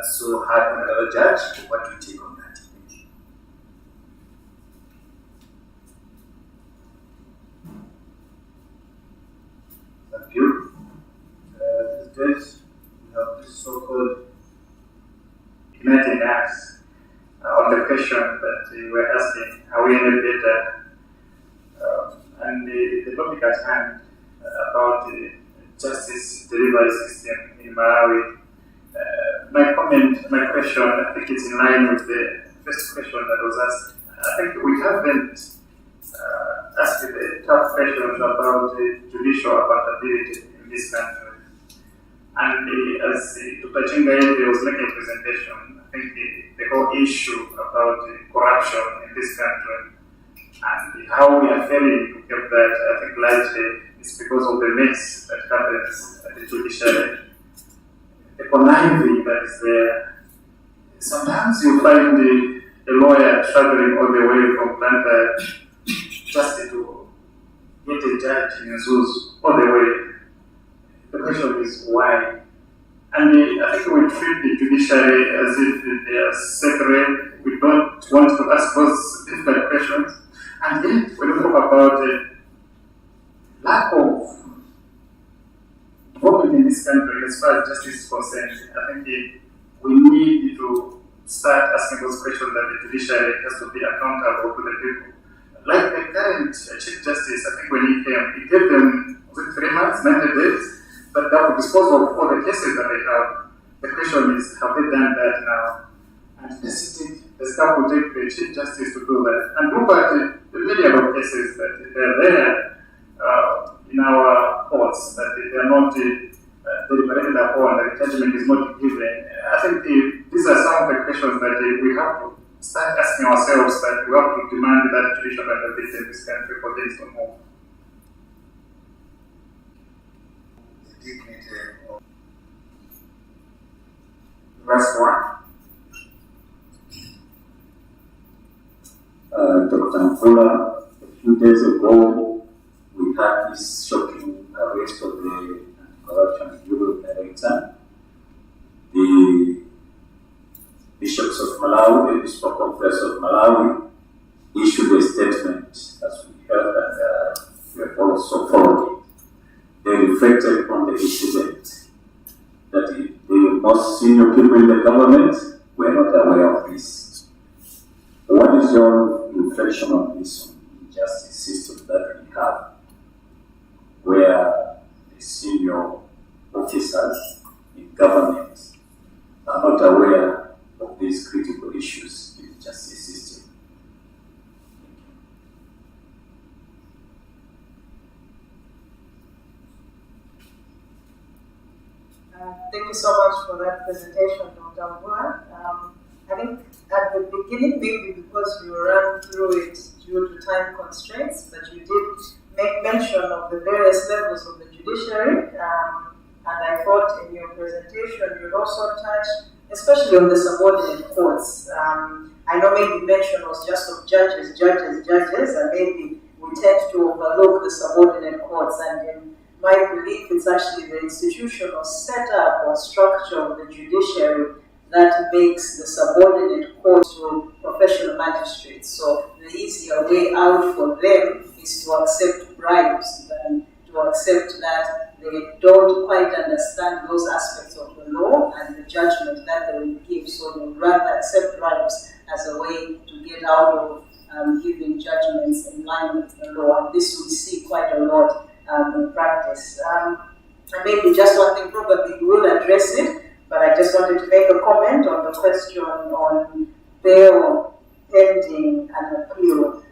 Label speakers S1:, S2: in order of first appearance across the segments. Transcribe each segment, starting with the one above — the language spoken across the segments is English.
S1: so hard on another judge. What do you take on that? Thank you. These days, we have this so-called uniting us on the question that we're asking, are we any better? And the topic at hand about the justice delivery system in Malawi. My question, I think it's in line with the first question that was asked. I think we haven't asked the tough questions about judicial accountability in this country. And as Dr. Chingaye was making a presentation, I think the whole issue about corruption in this country and how we are failing to get that, I think largely is because of the mess that happens at the judiciary. The conniving that is there. Sometimes you find a lawyer traveling all the way from Blantyre just to get a judge in Zeus all the way. The question is why? And I think we treat the judiciary as if they are separate. We don't want to ask those difficult questions. And yet, when we talk about the lack of involvement in this country as far as justice is concerned, I think we need to start asking those questions that the judiciary has to be accountable to the people. Like the current Chief Justice, I think when he came, he gave them, was it 3 months, 90 days, but that would dispose of all the cases that they have. The question is, have they done that now? And the staff will take the Chief Justice to do that. And look at the million of cases that are there in our courts, that they are not deliberated upon, that the judgment is not given. I think these are some of the questions that we have to start asking ourselves, that we have to demand that judicial accountability in this country for things to move.
S2: The dignity of verse 1. Dr. Mfula, a few days ago, we had this shocking arrest of the Anti-Corruption Bureau Director. The bishops of Malawi, the Episcopal Conference of Malawi, issued a statement as we heard, and we have also followed it. They reflected on the incident that the most senior people in the government were not aware of this. What is your reflection on this justice system that we have, where the senior officers in government are not aware of these critical issues in the justice system?
S3: Thank you so much for that presentation, Dr. Mvula. I think at the beginning, maybe because you ran through it due to time constraints, but you did make mention of the various levels of the judiciary, and I thought in your presentation you'd also touch especially on the subordinate courts. I know maybe mention was just of judges, and maybe we tend to overlook the subordinate courts, and in my belief it's actually the institutional setup or structure of the judiciary that makes the subordinate court to professional magistrates. So the easier way out for them is to accept bribes than to accept that they don't quite understand those aspects of the law and the judgment that they will give. So they rather accept bribes as a way to get out of giving judgments in line with the law. And this we see quite a lot in practice. And maybe just one thing, probably we will address it, but I just wanted to make a comment on the question on bail pending an appeal.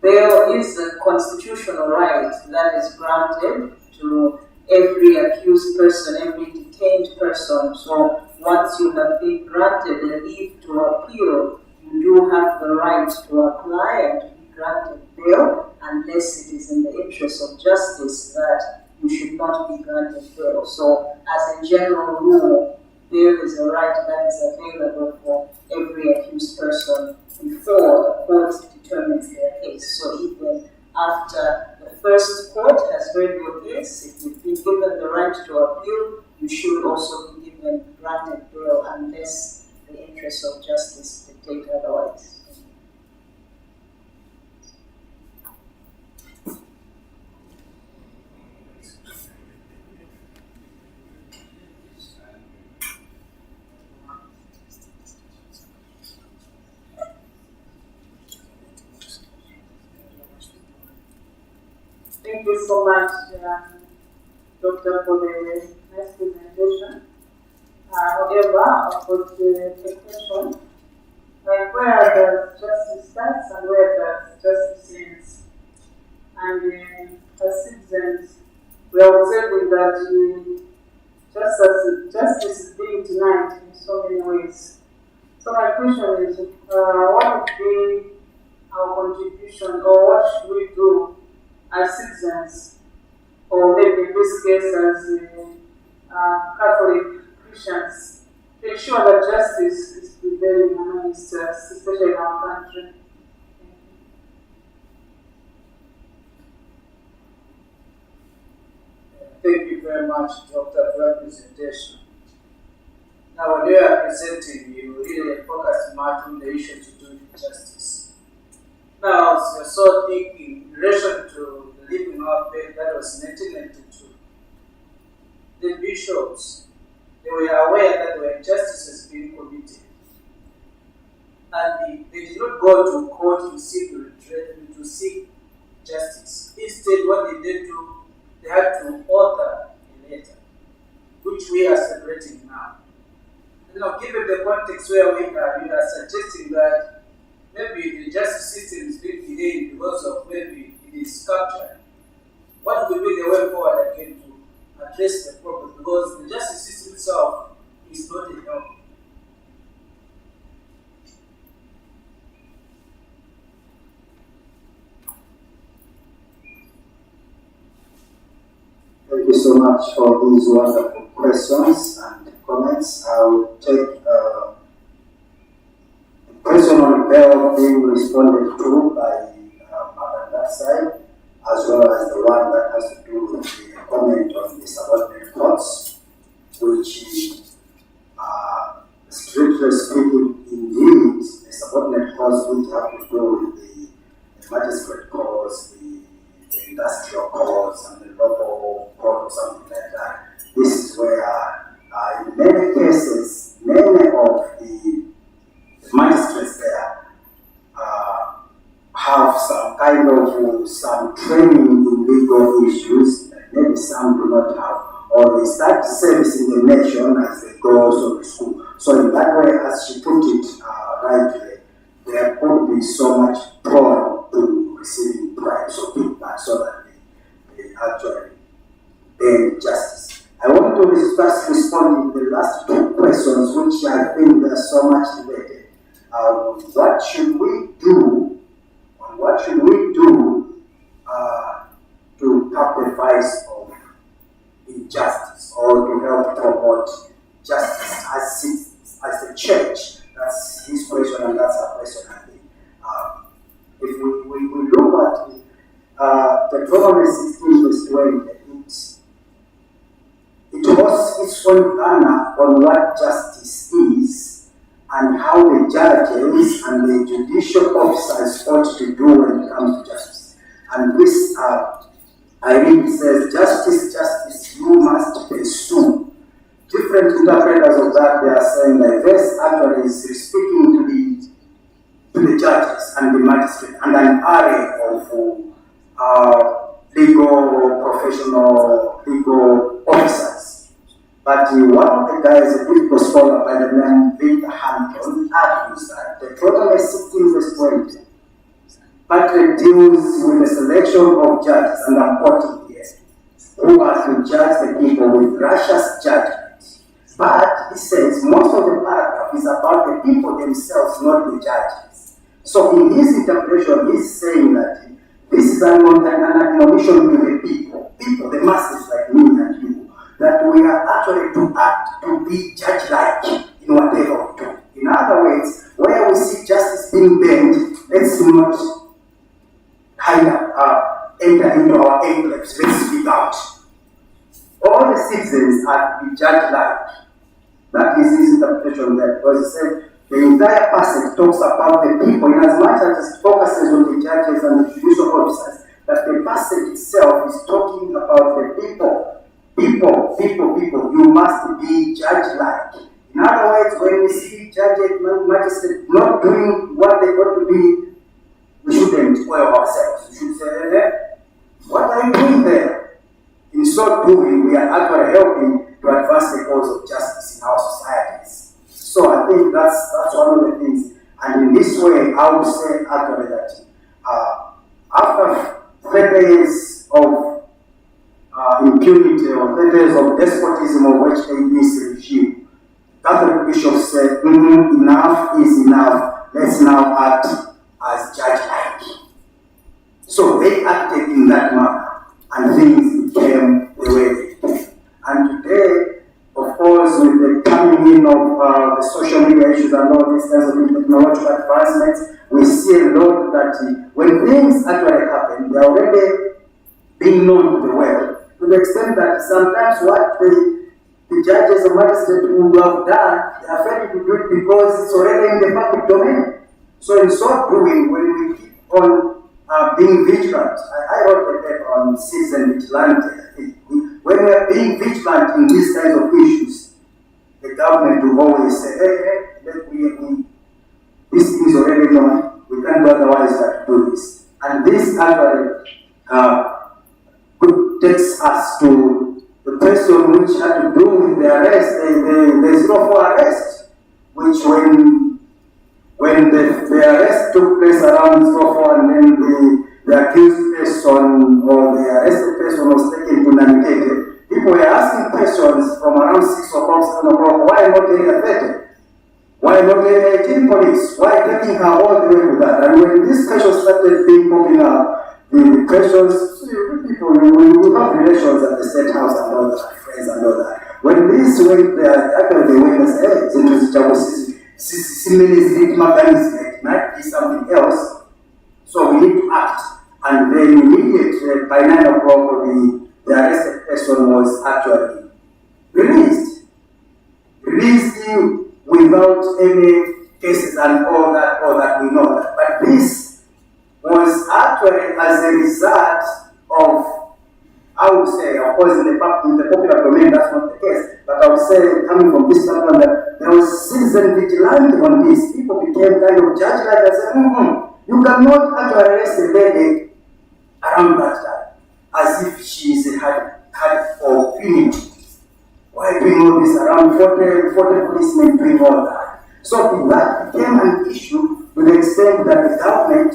S3: Bail is a constitutional right that is granted to every accused person, every detained person. So once you have been granted a leave to appeal, you do have the right to apply and to be granted bail, unless it is in the interest of justice that you should not be granted bail. So as a general rule, bail is a right that is available for every accused person before a court determines their case. So even after the first court has heard your case, if you've been given the right to appeal, you should also be given granted bail unless the interests of justice dictate otherwise.
S4: Thank you so much, Doctor, for the nice presentation. However, I've got a question. Like, where does justice starts and where does justice ends? And as citizens, we are observing that justice is being denied in so many ways. So my question is, what would be our contribution, or what should we do as citizens, or maybe in this case as Catholic Christians, to ensure that justice is prevailing amongst us, especially in our country?
S5: Thank you very much, Doctor, for your presentation. Now, when you are presenting, you really focus much on the issue to do with justice. Now, as you're so thinking in relation to the living our faith that was 1992, the bishops, they were aware that there were injustices being committed. And they did not go to court to seek justice. Instead, what they did do, they had to author a letter, which we are celebrating now. Now, given the context where we are suggesting that maybe the justice system is being delayed because of maybe it is captured, what will be the way forward again to address the problem? Because the justice system itself is not enough.
S2: Thank you so much for these wonderful questions and comments. I will take the question on bail being responded to by Madam that side, as well as the one that has to do with the comment on the subordinate courts, which strictly speaking, indeed, the subordinate courts would have to do with the magistrate courts, the industrial courts, and the local court or something like that. This is where, in many cases, many of the magistrates there have some kind of some training in legal issues that maybe some do not have, or they start servicing the nation as they go also to school. So in that way, as she put it rightly, there could be so much prone to receiving bribes or kickbacks so that they actually gain justice. I want to first respond to the last two questions, which I think are so much debated. What should we do? What should we do to cut the vice of injustice, or to help promote justice as a church? That's his question, and that's our question, I think. If we look at the Commemoration 16 verse 20, it was its own banner on what justice is and how the judges and the judicial officers ought to do when it comes to justice. And this, I read, says, justice, you must pursue. Different interpreters of that, they are saying that verse actually is speaking to the judges and the magistrate and an array of legal, professional, legal officers. But one of the guys, a biblical scholar by the name Victor Hampton, argues that the Proverbs 16 verse 20 partly deals with the selection of judges, and I'm quoting here, who are to judge the people with righteous judgment. But he says most of the paragraph is about the people themselves, not the judges. So in his interpretation, he's saying that this is an admonition to the people, the masses like me and you, that we are actually to act, to be judge-like in whatever we do. In other words, where we see justice being bent, let's not enter into our enclaves, let's speak out. All the citizens are to be judge-like. That
S6: contradiction there, because it said the entire passage talks about the people, in as much as it focuses on the judges and the judicial officers, that the passage itself is talking about the people. People, you must be judge-like. In other words, when we see judges, magistrates not doing what they ought to be, we shouldn't spoil ourselves. We should say, what are you doing there? In so doing, we are actually helping to advance the cause of justice in our societies. So I think that's one of the things. And in this way, I would say actually that after 30 years of impunity or 30 years of despotism of which this regime, Catholic bishops said, enough is enough. Let's now act as judge-like. So they acted in that manner, and things became the way they became. And today, of course, with the coming in of the social media issues and all these kinds of technological advancements, we see a lot that when things actually happen, they are already being known to the world, to the extent that sometimes what the judges or magistrates who have done, they are failing to do it because it's already in the public domain. So in so doing, when we keep on being vigilant, I wrote a paper on citizen vigilante. When we are being vigilant in these kinds of issues, the government will always say, this thing is already known, we can't do otherwise than to do this. And this actually takes us to the question which had to do with the arrest, the 04 arrest, which when the arrest took place around 04 and then the accused person or the arrested person was taken to Namikeke, people were asking questions from around 6 o'clock, 7 o'clock, why not area 30? Why not area 18 police? Why taking her all the way to that? And when these questions started being popping up, the questions, people, we have relations at the State House and all that, friends and all that. When this went there, actually the witness said, might be something else, so we need to act. And then immediately, by 9 o'clock, the arrested person was actually released without any cases and all that we know that. But this was actually as a result of, I would say, of course, in the popular domain, that's not the case, but I would say, coming from this background, that there was citizen vigilante on this. People became kind of judge-like and said, you cannot actually arrest a lady around that time, as if she had impunity. Why doing all this around 40 policemen doing all that? So that became an issue to the extent that the government,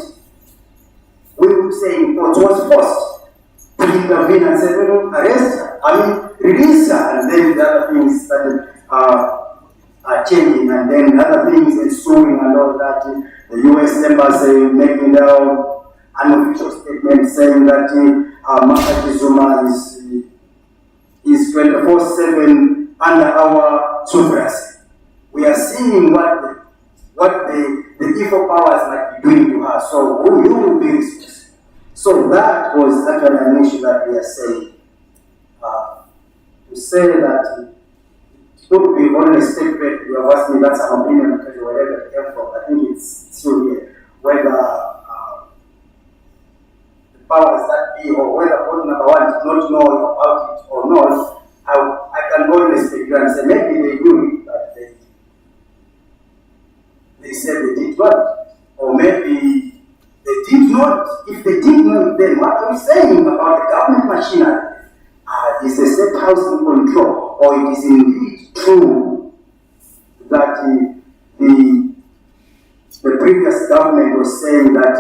S6: we would say in court, was forced to intervene and say, arrest her, release her, and then the other things started changing, and then other things ensuing and all that. The US Embassy making their unofficial statement saying that Makachi Zuma is 24/7 under our supremacy. We are seeing what the evil powers might be doing to her. So who you will be responsible? So that was actually an issue that we are saying. To say that it would be only a statement, you have asked me, that's an opinion because wherever it came from, I think it's still here. Whether the powers that be or whether point number one did not know about it or not, I can only speculate and say maybe they knew it, but they said they did not. Or maybe they did not. If they did not, then what are we saying about the government machinery? Is the State House in control? Or it is indeed true that the previous government was saying that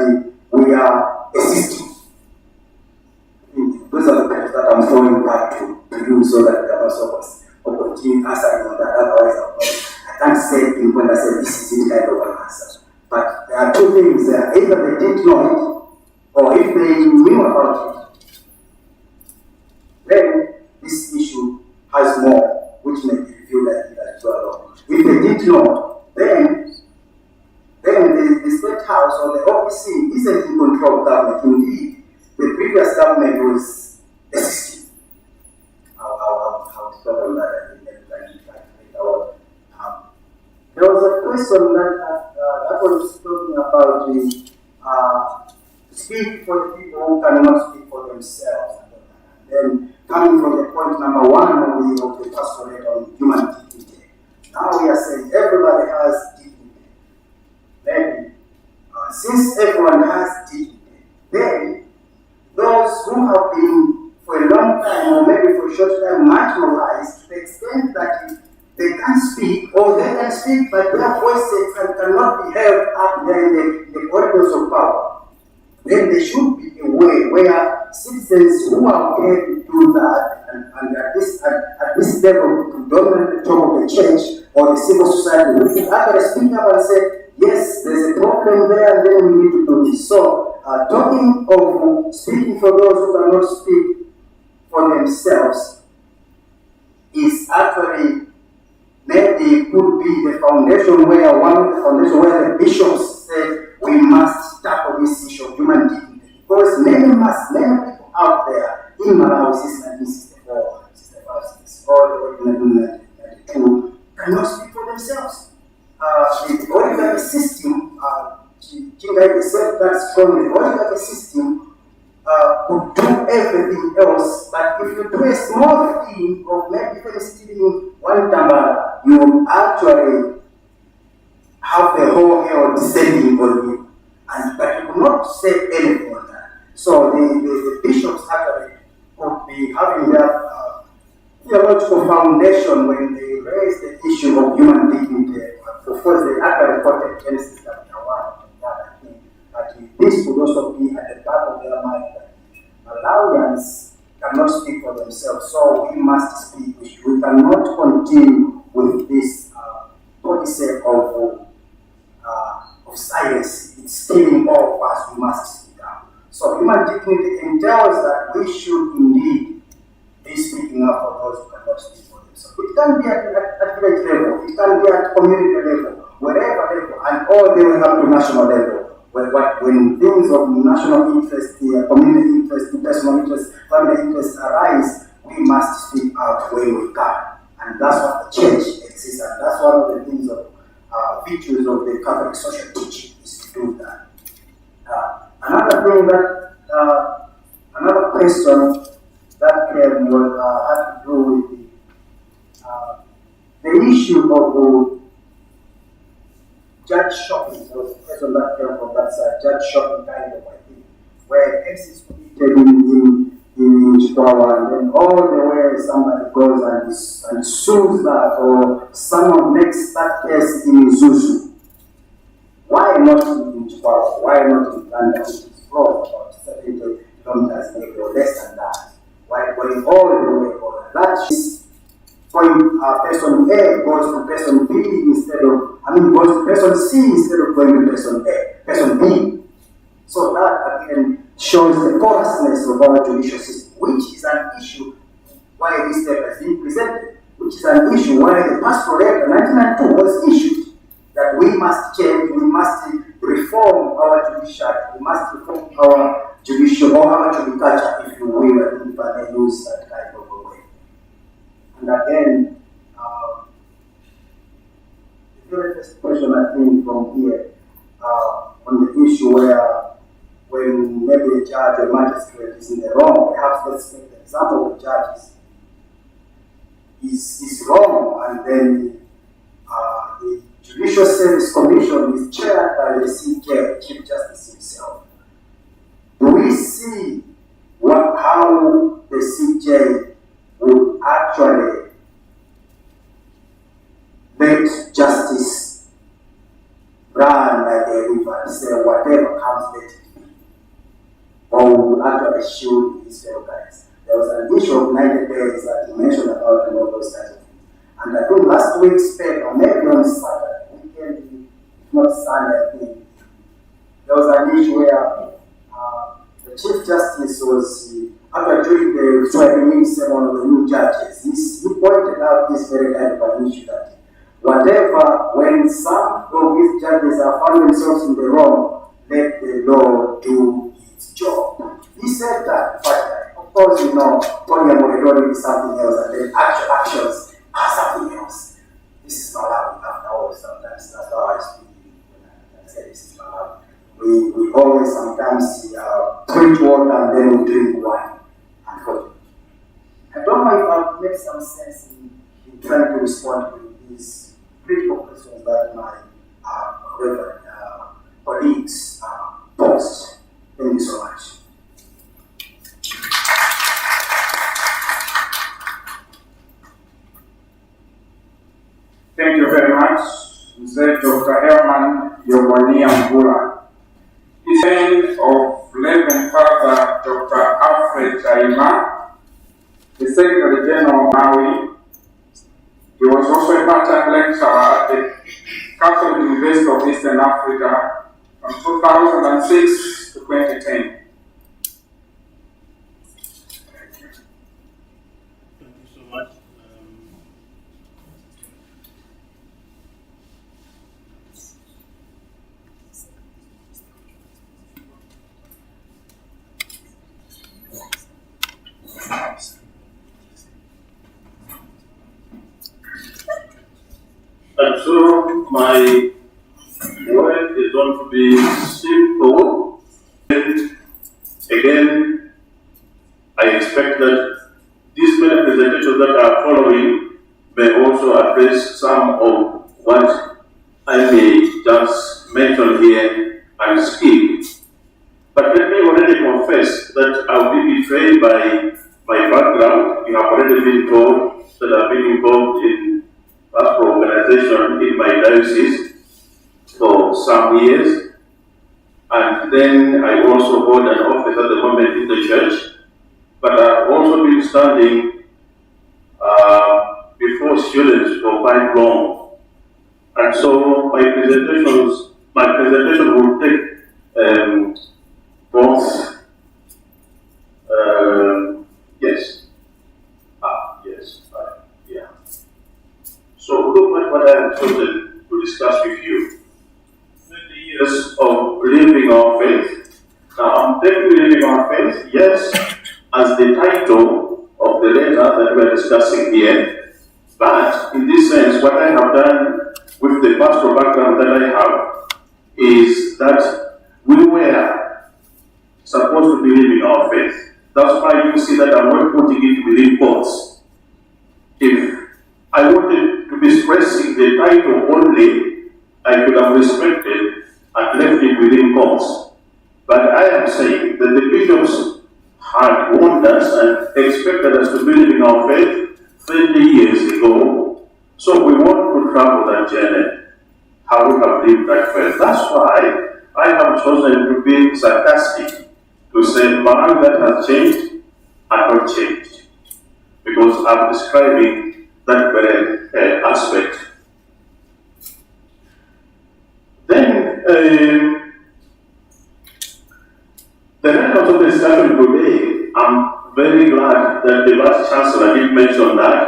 S6: we are a system? Those are the questions that I'm throwing back to you so that the also was continue answering on that. Otherwise, I can't say in when I say this is the kind of an answer. But there are two things there. Either they did know it, or if they knew about it, then this issue has more, which may be reviewed as well. If they did know, then the State House or the OPC isn't in control of government. Indeed, the previous government was assisting. I'll talk on that. I think that question that was talking about speak for the people who cannot speak for themselves. Then coming from the point number one of the pastoral on human dignity. Now we are saying everybody has dignity. Then, since everyone has dignity, then those who have been for a long time or maybe for a short time marginalized to the extent that they can speak, or they can speak, but their voices cannot be held up there in the corridors of power. Then there should be a way where citizens who are paid to do that, and at this level, predominantly top of the church or the civil society, we should actually speak up and say, yes, there's a problem there, and then we need to do this. So, talking of speaking for those who cannot speak for themselves is actually maybe could be the foundation where the bishops say we must tackle this issue of human dignity. Because many people out there in Malawi since 1964, 65, 64, all the way to 1992 cannot speak for themselves. The oligarchy system, Kinga said that strongly, the oligarchy system could do everything else, but if you do a small thing of maybe stealing one tambara, you will actually have the whole hell descending on you. But you could not say anything on that. So the bishops actually could be having their theological foundation when they raise the issue of human dignity. Of course, they actually quoted Genesis chapter 1 and that, I think. But this would also be at the back of their mind that Malawians cannot speak for themselves, so we must speak. We cannot continue with this policy of silence. It's killing all of us. We must speak up. So human dignity entails that we should indeed be speaking up for those who cannot speak for themselves. It can be at village level, it can be at community level, wherever level, and all the way up to national level. When things of national interest, community interest, personal interest, family interest arise, we must speak out when we can. And that's what the church exists, and that's one of the things of features of the Catholic social teaching is to do that. Another thing another question that came had to do with the issue of judge shopping. There was a question that came from that side, judge shopping kind of, I think, where cases committed in Chihuahua, and then all the way somebody goes and sues that, or someone makes that case in Zuzu. Why not in Chihuahua? Why not in Uganda, which is close, about 70 kilometers maybe, or less than that? Why going all the way over? That is going person A goes to person B goes to person C instead of going to person B. So that again shows the porousness of our judicial system, which is an issue why this step has been presented, which is an issue why the Pastoral Act of 1992 was issued, that we must change, we must reform our judiciary, we must reform our judicial or our judicature, if you will, if I may use that kind of a way. And again, the very first question I think from here, on the issue where when maybe a judge or magistrate is in the wrong, perhaps let's take the example of judges, is wrong, and then the Judicial Service Commission is chaired by the CJ, Chief Justice himself. Do we see how the CJ would actually let justice run like a river and say whatever comes let it be? Or would actually shield his fellow guys? There was an issue of 90 days that you mentioned about and all those kinds of things. And I think last week's paper, maybe on Saturday, weekend, if not Sunday, I think, there was an issue where the Chief Justice was, after during the swearing-in ceremony of the new judges, he pointed out this very kind of an issue that when some of these judges are found themselves in the wrong, let the law do its job. He said that, but of course, polyamority is something else, and then actual actions are something else. This is Malawi after all, sometimes that's how I always sometimes preach water and then we drink wine. Unfortunately. I don't know if I've made some sense in trying to respond to these critical questions that my Reverend colleagues posed. Thank you so much.
S7: Thank you very much, Mr. Dr. Herman Yogonia Mbula. The name of Reverend Father Dr. Alfred Chaima, the Secretary General of Maui. He was also a part-time lecturer at the Catholic University of Eastern Africa from 2006 to 2010.
S8: Thank you so much. And so my word is going to be simple. Again, I expect that these many presentations that are following may also address some of what I may just mention here and skip. But let me already confess that I'll be betrayed by my background. You have already been told that I've been involved in pastoral organization in my diocese for some years. And then I also hold an office at the moment in the church. But I've also been standing before students for quite long. And so my presentation will take both, So look at what I have chosen to discuss with you. 20 years of living our faith. Now I'm taking living our faith, yes, as the title of the letter that we are discussing here. But in this sense, what I have done with the pastoral background that I have is that we were supposed to be living our faith. That's why you see that I'm not putting it within quotes. If I wanted to be stressing the title only, I could have respected and left it within quotes. But I am saying that the bishops had warned us and expected us to be living our faith 30 years ago. So we want to travel that journey, how we have lived that faith. That's why I have chosen to be sarcastic, to say man that has changed and not changed. Because I'm describing that very aspect. Then, the rest of the discussion today, I'm very glad that the Vice Chancellor did mention that,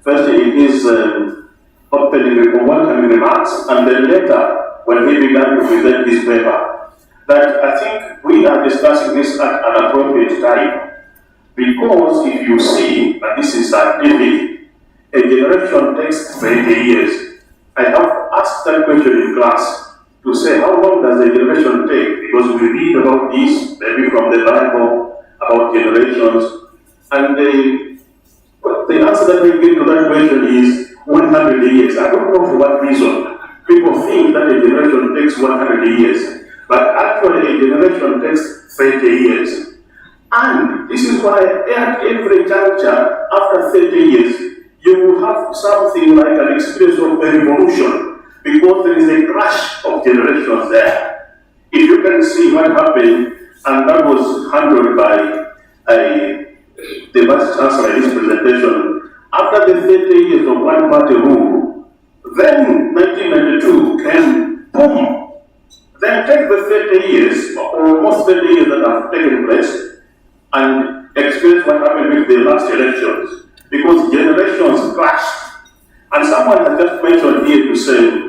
S8: first in his opening welcoming remarks, and then later when he began to present his paper, that I think we are discussing this at an appropriate time. Because if you see, and this is scientific, a generation takes 20 years. I have asked that question in class to say, how long does a generation take? Because we read about this, maybe from the Bible, about generations, and the answer that they give to that question is 100 years. I don't know for what reason. People think that a generation takes 100 years, but actually a generation takes 30 years. And this is why at every juncture, after 30 years, you will have something like an experience of a revolution, because there is a clash of generations there. If you can see what happened, and that was handled by the Vice Chancellor in his presentation, after the 30 years of one-party rule, then 1992 came, boom. Then take the 30 years, or almost 30 years that have taken place, and experience what happened with the last elections, because generations clashed. And someone has just mentioned here to say,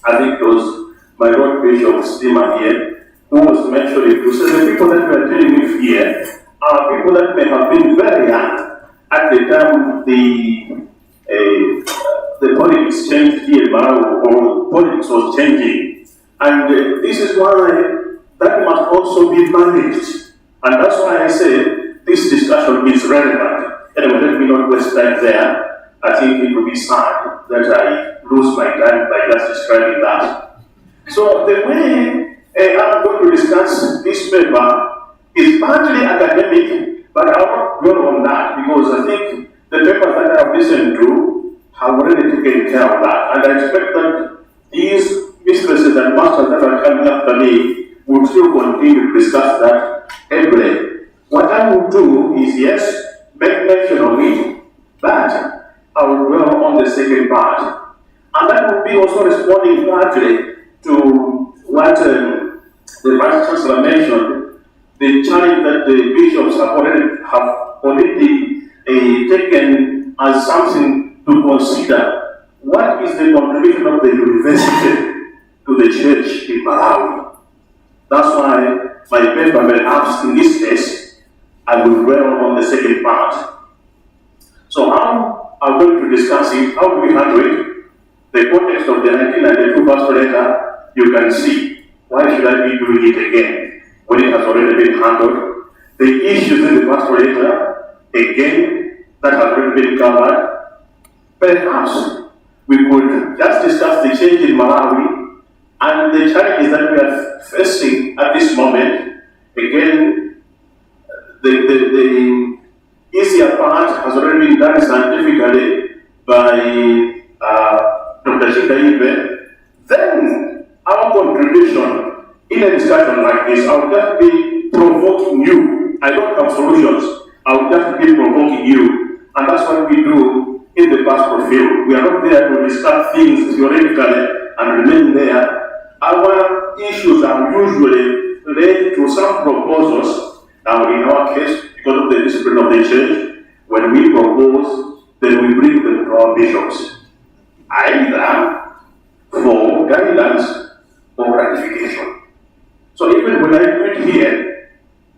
S8: I think it was my Lord Bishop Steamer here, who was mentioning to say the people that we are dealing with here are people that may have been very young at the time the politics changed here, or politics was changing. And this is why that must also be managed. And that's why I say this discussion is relevant. Anyway, let me not waste time there. I think it would be sad that I lose my time by just describing that. So the way I'm going to discuss this paper is partly academic, but I'll not dwell on that because I think the papers that I have listened to have already taken care of that. And I expect that these mistresses and masters that are coming after me will still continue to discuss that every. What I will do is, yes, make mention of it, but I will dwell on the second part. And that will be also responding partly to what the Vice Chancellor mentioned, the challenge that the bishops have already taken as something to consider. What is the contribution of the university to the church in Malawi? That's why my paper perhaps in this case, I will dwell on the second part. So how are we going to discuss it? How do we handle it? The context of the 1992 pastoral letter, you can see. Why should I be doing it again when it has already been handled? The issues in the pastoral letter, again, that has already been covered. Perhaps we could just discuss the change in Malawi and the challenges that we are facing at this moment. Again, the easier part has already been done scientifically by Dr. Chingaibe. Then our contribution in a discussion like this, I will just be provoking you. I don't have solutions. I will just be provoking you. And that's what we do in the pastoral field. We are not there to discuss things theoretically and remain there. Our issues are usually led to some proposals. Now, in our case, because of the discipline of the church, when we propose, then we bring them to our bishops, either for guidance or ratification. So even when I do it here,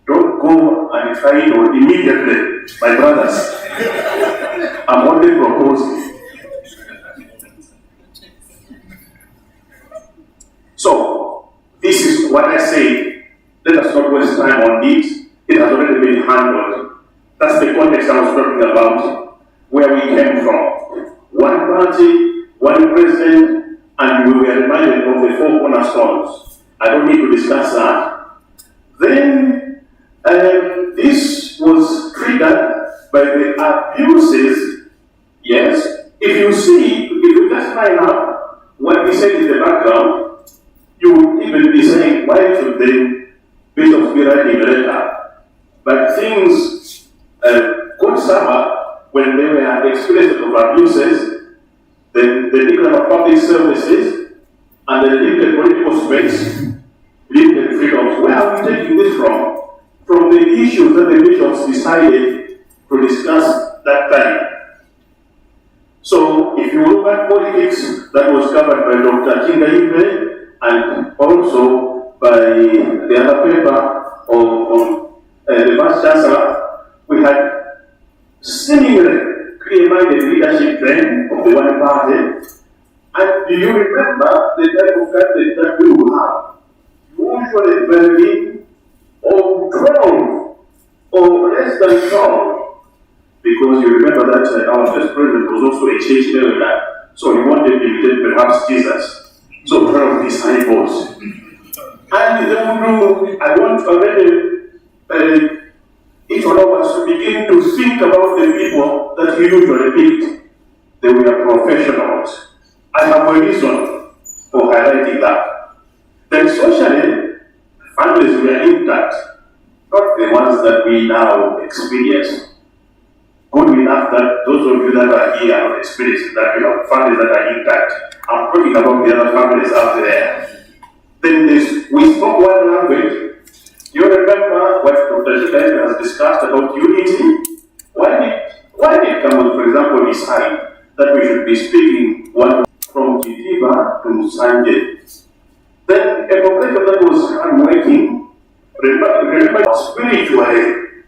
S8: don't go and try it out immediately, my brothers. I'm only proposing. So, this is what I say. Let us not waste time on it. It has already been handled. That's the context I was talking about, where we came from. One party, one president, and we were reminded of the four cornerstones. I don't need to discuss that. Then, this was triggered by the abuses. Yes, if you just find out what we said in the background, you would even be saying, why should the bishops be writing a letter? But things got sour when they were experienced of abuses, the decline of public services, and the limited political space, limited freedoms. Where are we taking this from? From the issues that the bishops decided to discuss that time. So, if you look at politics, that was covered by Dr. Chingaibe and also by the other paper on the Vice Chancellor, we had seemingly clear-minded leadership then of the one party. And do you remember the type of candidate that we will have? Usually very or 12 or less than 12. Because you remember that our first president was also a church elder. So he wanted to imitate perhaps Jesus. So 12 disciples. And then I want already each one of us to begin to think about the people that we usually picked. They were professionals. I have a reason for highlighting that. Then socially, families were intact, not the ones that we now experience. Good enough that those of you that are here are experiencing that we have families that are intact. I'm talking about the other families out there. Then we spoke one language. You remember what Dr. Chingaibe has discussed about unity? Why did Cameron, for example, decide that we should be speaking one from Kidiba to Musanje? Then a population that was hardworking, remember spiritually,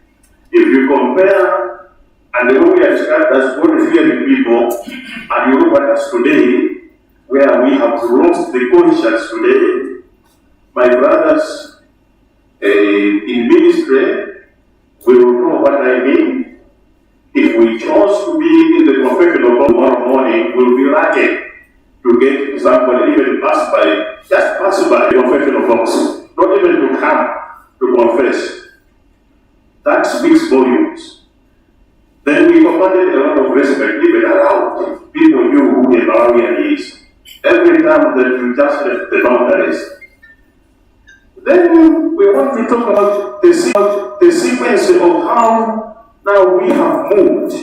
S8: if you compare and the way we are described as God-fearing people, and you look at us today, where we have lost the conscience today, my brothers, In ministry, we will know what I mean. If we chose to be in the confession of God tomorrow morning, we'll be lucky to get somebody even just pass by the confession of God, not even to come to confess. That speaks volumes. Then we commanded a lot of respect, even around. People knew who a Bavarian is. Every time that you just left the boundaries. Then we want to talk about the sequence of how now we have moved.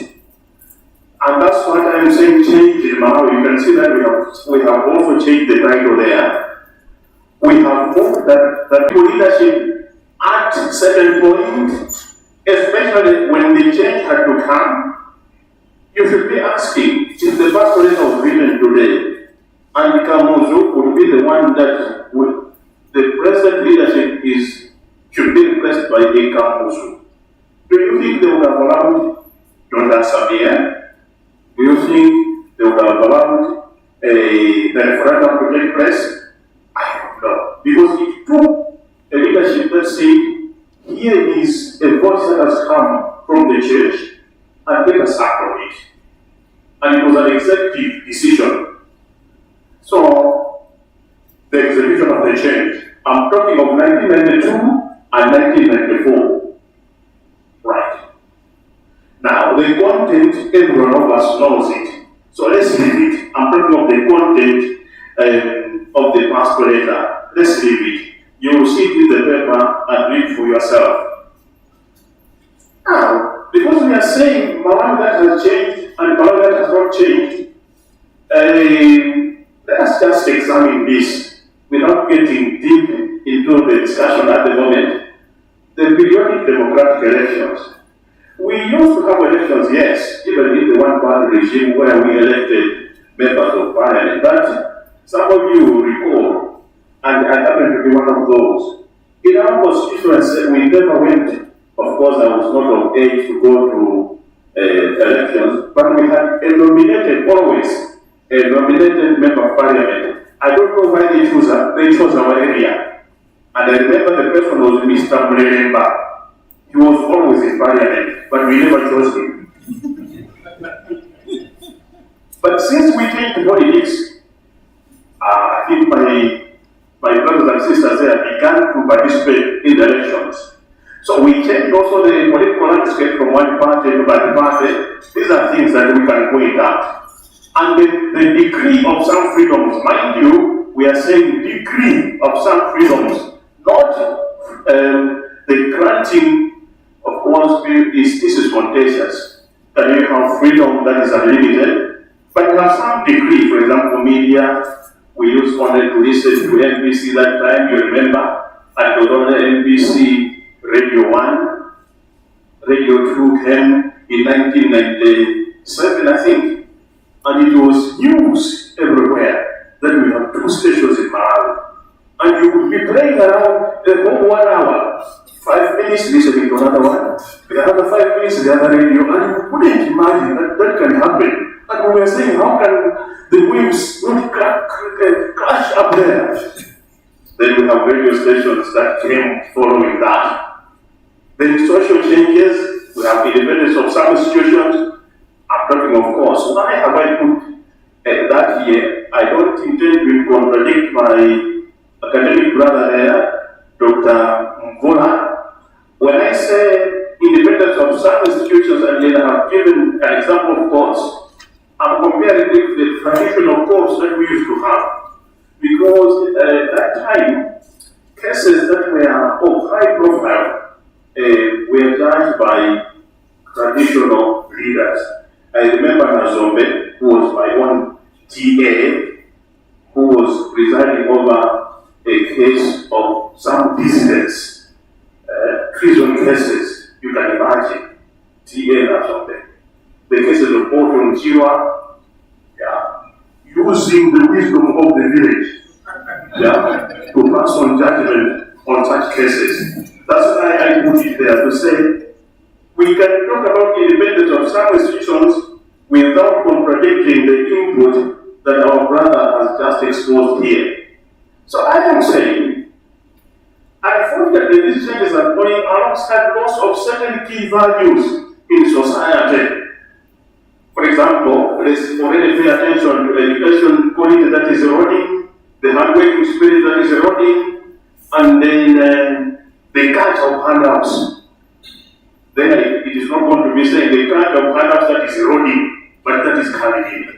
S8: And that's what I'm saying, change in Malawi. You can see that we have also changed the title there. We have moved that leadership at certain point, especially when the change had to come, you should be asking, if the pastoral was written today, and Kamuzu would be the one that the present leadership should be replaced by a Kamuzu. Do you think they would have allowed Dr. Samir? Do you think they would have allowed the referendum to take place? I don't know. Because it took a leadership that said, here is a voice that has come from the church, and let us act on it. And it was an executive decision. So, the execution of the change. I'm talking of 1992 and 1994. Right. Now, the content, everyone of us knows it. So let's leave it. I'm talking of the content of the pastoral letter. Let's leave it. You will see it in the paper and read for yourself. Now, because we are saying Malawi that has changed and Malawi that has not changed, let us just examine this without getting deep into the discussion at the moment. The periodic democratic elections. We used to have elections, yes, even in the one-party regime where we elected members of parliament. But some of you will recall, and I happen to be one of those. In our constituency, we never went. Of course, I was not of age to go to elections, but we had a nominated member of parliament. I don't know why they chose our area. And I remember the person was Mr. Muremba. He was always in parliament, but we never chose him. But since we changed politics, I think my brothers and sisters there began to participate in the elections. So we changed also the political landscape from one party to another party. These are things that we can point out. And the degree of some freedoms, mind you, we are saying degree of some freedoms, not the granting, of course, this is contentious. That you have freedom that is unlimited, but you have some degree. For example, media, we used only to listen to NBC that time, you remember, and it was only NBC Radio 1, Radio 2 came in 1997, I think, and it was news everywhere that we have two stations in Malawi. And you would be playing around the whole 1 hour, 5 minutes listening to another one, the other 5 minutes the other radio, and you couldn't imagine that can happen. And we were saying, how can the waves not crash up there? Then we have radio stations that came following that. Then social changes, we have independence of some institutions. I'm talking, of course, why have I put that here? I don't intend to contradict my academic brother there, Dr. Mvula. When I say independence of some institutions, and then I have given an example of course, I'm comparing with the traditional course that we used to have. Because at that time, cases that were of high profile were judged by traditional leaders. I remember Nazombe, who was my own TA, who was presiding over a case of some dissidents, treason cases, you can imagine, TA Nazombe. The cases of Porton Chiwa, using the wisdom of the village, to pass on judgment on such cases. That's why I put it there to say, we can talk about independence of some institutions without contradicting the input that our brother has just exposed here. So I am saying, Unfortunately, these changes are going alongside loss of certain key values in society. For example, let's already pay attention to education quality that is eroding, the hardworking spirit that is eroding, and then the culture of handouts. Then it is not going to be saying the culture of handouts that is eroding, but that is coming in.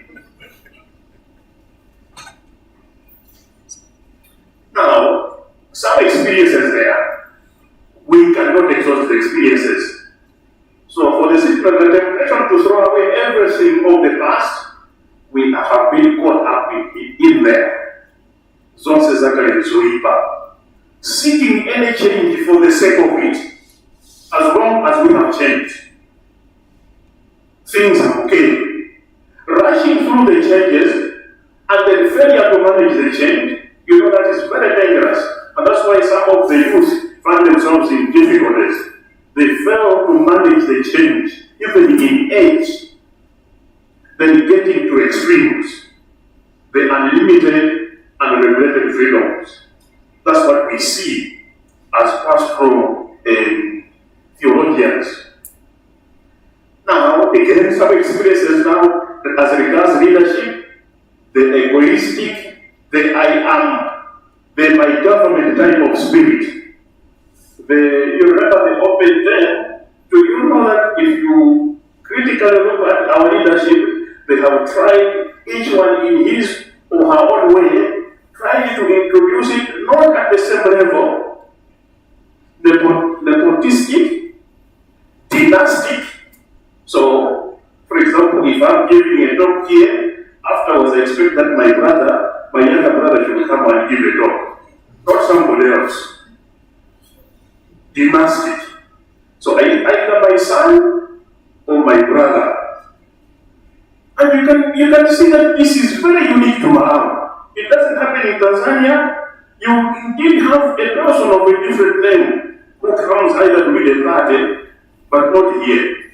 S8: Now, some experiences there, we cannot exhaust the experiences. So for the citizen, the temptation to throw away everything of the past, we have been caught up in there. Zonse zakale zoipa. Seeking any change for the sake of it, as long as we have changed. Things are okay. Rushing through the changes and then failure to manage the change, you know that is very dangerous. And that's why some of the youth find themselves in difficulties. They fail to manage the change, even in age. Then getting to extremes, the unlimited and unregulated freedoms. That's what we see as pastoral theologians. Now, again, some experiences now as regards leadership, the egoistic, the I am, the my government type of spirit. You remember the open term? Do you know that if you critically look at our leadership, they have tried, each one in his or her own way, trying to introduce it not at the same level, nepotistic, dynastic. So, for example, if I'm giving a talk here, afterwards I expect that my younger brother should come and give a talk, not somebody else. Dynastic. So either my son or my brother. And you can see that this is very unique to Malawi. It doesn't happen in Tanzania. You indeed have a person of a different name who comes either to lead a party, but not here.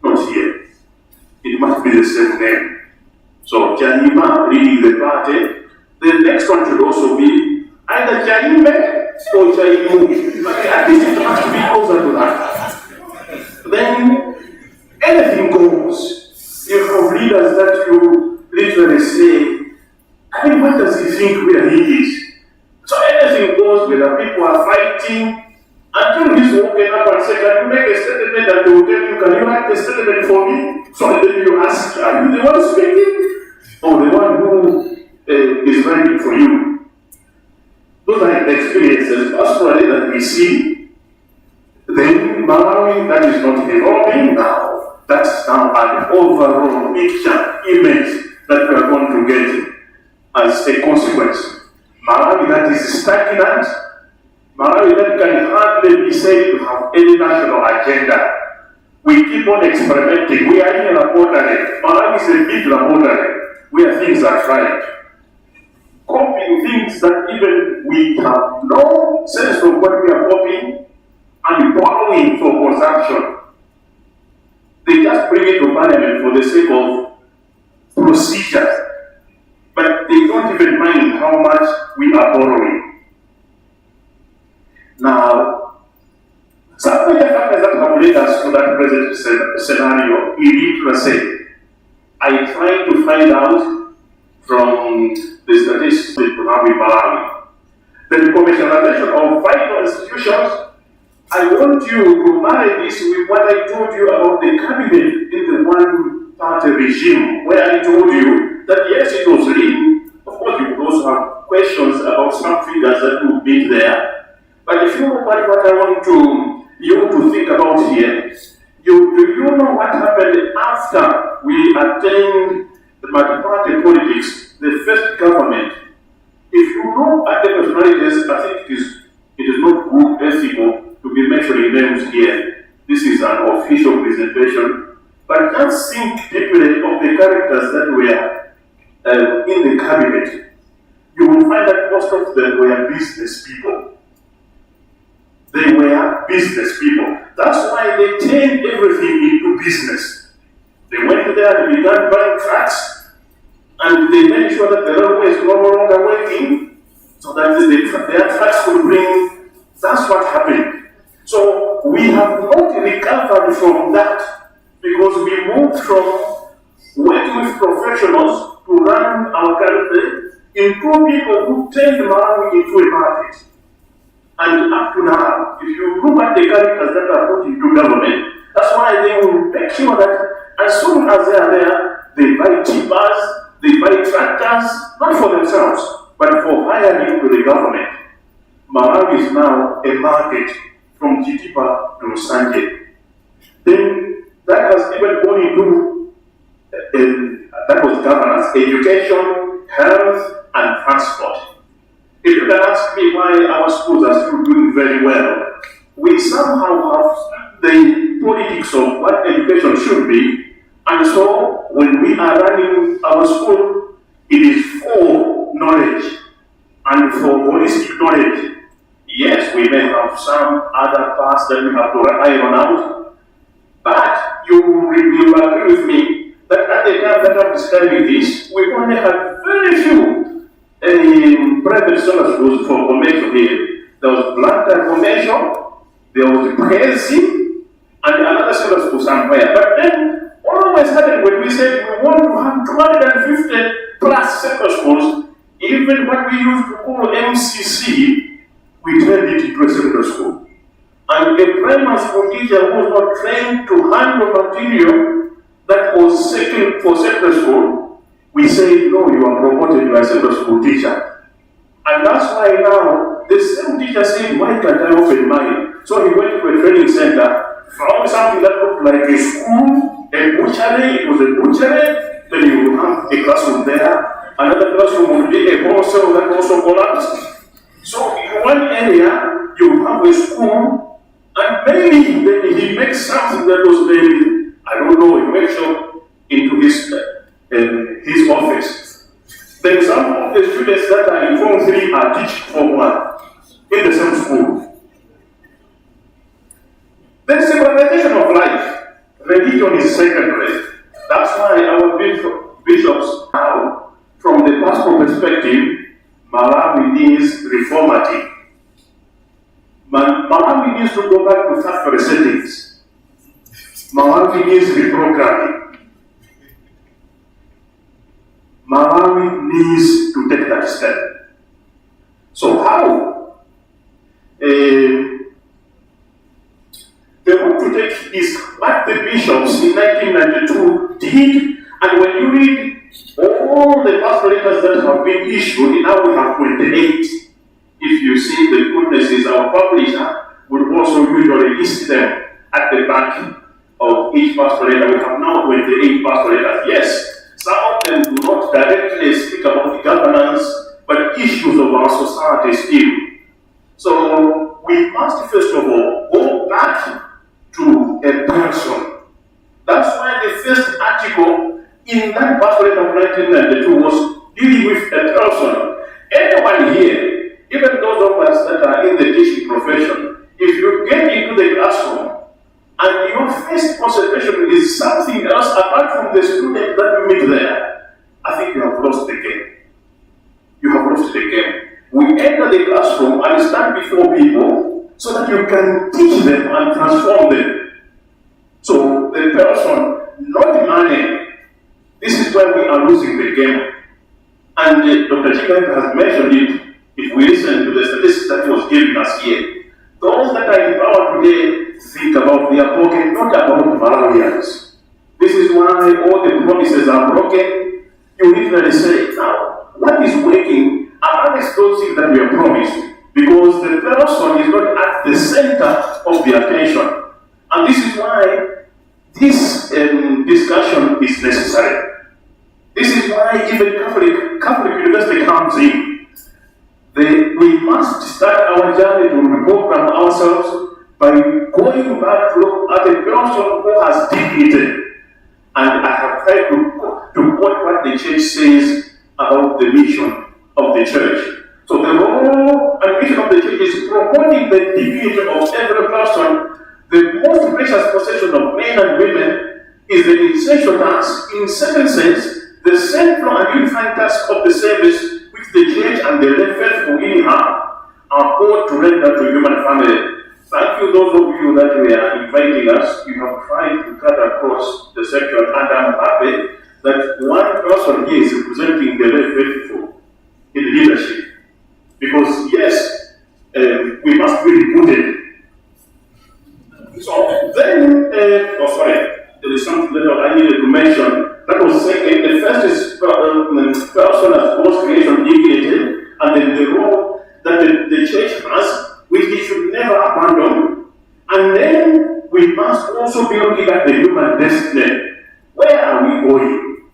S8: Not here. It must be the same name. So Janima leading the party. The next one should also be either Jaime or Jaimu. But at least it must be closer to that. Then anything goes. You have leaders that you literally say, I mean, what does he think where he is? So anything goes, whether people are fighting, until he's walking up and saying, can you make a statement? And they will tell you, can you write a statement for me? So then you ask, are you the one speaking? Or the one who is writing for you? Those are experiences, pastorally, that we see. Then Malawi, that is not evolving now. That's now an overall picture, image that we are going to get as a consequence. Malawi that is stagnant, Malawi that can hardly be said to have any national agenda. We keep on experimenting. We are in a laboratory. Malawi is a big laboratory where things are tried. Copying things that even we have no sense of what we are copying and borrowing for consumption. They just bring it to parliament for the sake of procedures. But they don't even mind how much we are borrowing. Now, some major factors that have led us to that present scenario, illiteracy. I tried to find out from the statistics that we have in Malawi. The commercialization of vital institutions. I want you to marry this with what I told you about the cabinet in the one-party regime, where I told you that yes, it was lean. Of course, you could also have questions about some figures that would be there. But if you look at what I want you to think about here, do you know what happened after we attained the multi-party politics, the first government? If you look at the personalities, I think it is not good ethical to be mentioning names here. This is an official presentation. But just think deeply of the characters that were in the cabinet. You will find that most of them were business people. They were business people. That's why they turned everything into business. They went there and began buying trucks, and they made sure that the railway is no longer working. so that their tracks will bring. That's what happened. So we have not recovered from that because we moved from working with professionals to run our country into people who turned Malawi into a market. And up to now, if you look at the characters that are put into government, that's why they will make sure that as soon as they are there, they buy tippers, they buy tractors, not for themselves, but for hiring to the government. Malawi is now a market from Chitipa to Sanje. Then that has even gone into, that was governance, education, health, and transport. If you can ask me why our schools are still doing very well, we somehow have the politics of what education should be, and so when we are running our school, it is for knowledge and for holistic knowledge. Yes, we may have some other parts that we have to iron out, but you will agree with me that at the time that I'm describing this, we only had very few private solar schools for formation here. There was Blantyre Formation, there was Prezi, and another solar school somewhere. But then, all of a sudden, when we said we want to have 250 plus secondary schools, even what we used to call MCC, we turned it into a secondary school. And a primary school teacher who was not trained to handle material that was for secondary school, we say, no, you are promoted, you are a secondary school teacher. And that's why now, the same teacher said, why can't I open mine? So he went to a training center, found something that looked like a school, a butchery, it was a butchery, then you will have a classroom there, another classroom would be a hostel that also collapsed. So in one area, you have a school, and maybe then he makes something that was maybe, I don't know, a workshop into his office. Then some of the students that are in Form 3 are teaching Form 1 in the same school. Then civilization of life. Religion is secondary. That's why our bishops now, from the pastoral perspective, Malawi needs reformative. Malawi needs to go back to factory settings. Malawi needs reprogramming. Malawi needs to take that step. So how? They want to take is what the bishops in 1992 did, and when you read all the pastoral letters that have been issued, now we have 28. If you see the goodnesses, our publisher would also usually list them at the back of each pastoral letter. We have now 28 pastoral letters. Yes, some of them do not directly speak about governance, but issues of our society still. So we must first of all go back to a person. That's why the first article in that pastoral letter of 1992 was dealing with a person. Anyone here, even those of us that are in the teaching profession, if you get into the classroom and your first concentration is something else apart from the student that you meet there, I think you have lost the game. You have lost the game. We enter the classroom and stand before people so that you can teach them and transform them. So the person, not money. This is where we are losing the game. And Dr. Chiganka has mentioned it. If we listen to the statistics that he was giving us here, those that are in power today think about their pocket, not about Malawians. This is why all the promises are broken. You literally say, now, what is working amongst those things that we are promised? Because the person is not at the center of the attention. And this is why this discussion is necessary. This is why even Catholic University comes in. We must start our journey to reprogram ourselves by going back to look at a person who has dignity. And I have tried to quote what the church says about the mission of the church. So the role and mission of the church is promoting the dignity of every person. The most precious possession of men and women is the essential task, in certain sense, the central and unifying task of the service which the church and the lay faithful in surrender to human family. Thank you, those of you that were inviting us. You have tried to cut across the section, and I'm happy that one person here is representing the very faithful in leadership. Because yes, we must be rebooted. So then, there is something that I needed to mention. That was second. The first is person as post-creation dignity, and then the role that the church has, which it should never abandon. And then we must also be looking at the human destiny. Where are we going?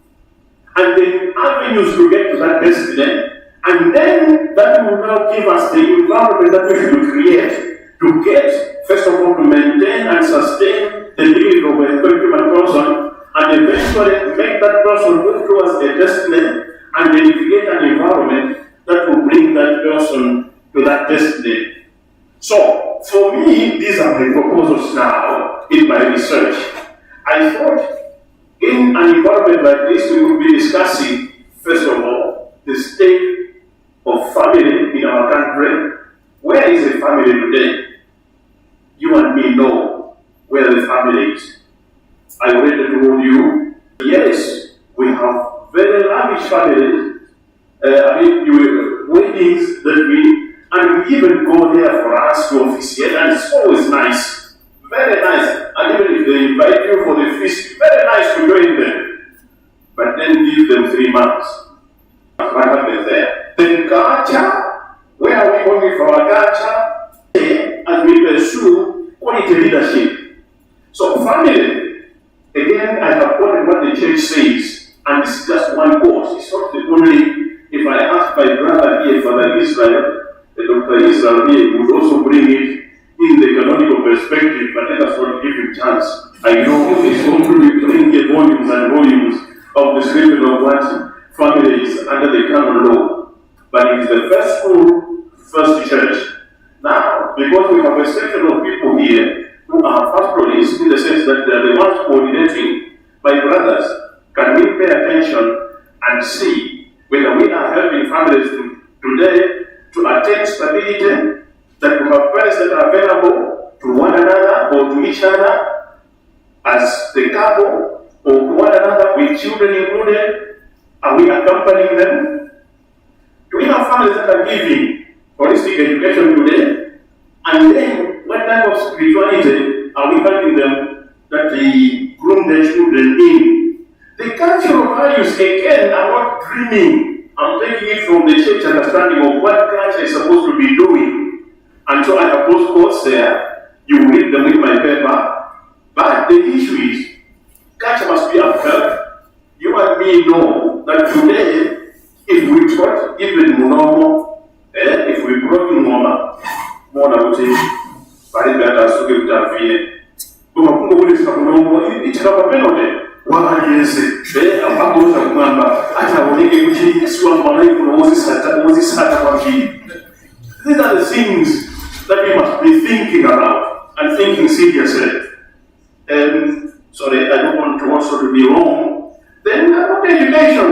S8: And then avenues to get to that destiny. And then that will now give us the environment that we should create to get, first of all, to maintain and sustain the dignity of a human person, and eventually make that person move towards a destiny, and then create an environment that will bring that person to that destiny. So, for me, these are the proposals now in my research. I thought in an environment like this, we would be discussing, first of all, the state of family in our country. Where is the family today? You and me know where the family is. I already told you, yes, we have very lavish families. Weddings that and we even go there for us to officiate, and it's always nice, very nice. And even if they invite you for the feast, very nice to join them. But then give them 3 months. What happens there? Then culture, where are we going for our culture? As we pursue quality leadership. So family, again, I have quoted what the church says, and this is just one course. It's not the only. If I ask my brother here, Father Israel, Dr. Israel here, would also bring it in the canonical perspective, but let us not give him chance. I know he's going to be bringing volumes and volumes of the description of what family is under the canon law. But it is the first school, first church. Now, because we have a section of people here who are pastoralists, in the sense that they are the ones coordinating, my brothers, can we pay attention and see whether we are helping families today to attain stability, that we have parents that are available to one another or to each other as the couple, or to one another with children included? Are we accompanying them? Do we have families that are giving holistic education today? And then, what type of spirituality are we helping them that they groom their children in? The cultural values, again, are not dreaming. I'm taking it from the church understanding of what culture is supposed to be doing. And so I have those quotes there. You will read them in my paper. But the issue is, culture must be upheld. You and me know that today, if we taught even normal, if we brought in normal, more than what is, but it better to give that feeling. It's a penalty. These are the things that we must be thinking about and thinking seriously. Sorry, I don't want to also to be wrong. Then about education.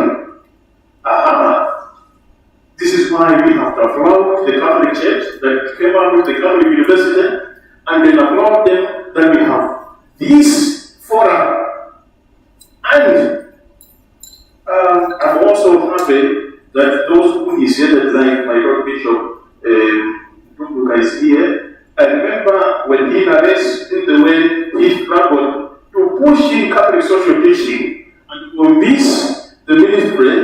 S8: This is why we have to applaud the Catholic Church that came out with the Catholic University, and then applaud them that we have this forum. And I'm also happy that those who initiated, like my Lord Bishop Dubuka is here. I remember when he narrates in the way he struggled to push in Catholic social teaching and to convince the ministry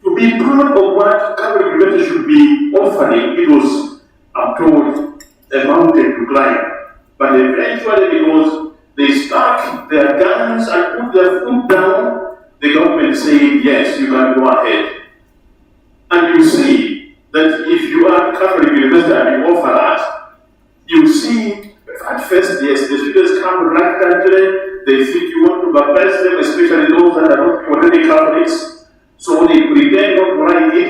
S8: to be proud of what Catholic university should be offering. It was, I'm told, a mountain to climb. But eventually, because they stuck their guns and put their foot down, the government said, yes, you can go ahead. And you see that if you are Catholic University and you offer that, you see, at first, yes, the students come reluctantly, they think you want to baptize them, especially those that are not already Catholics, so they pretend not to like it.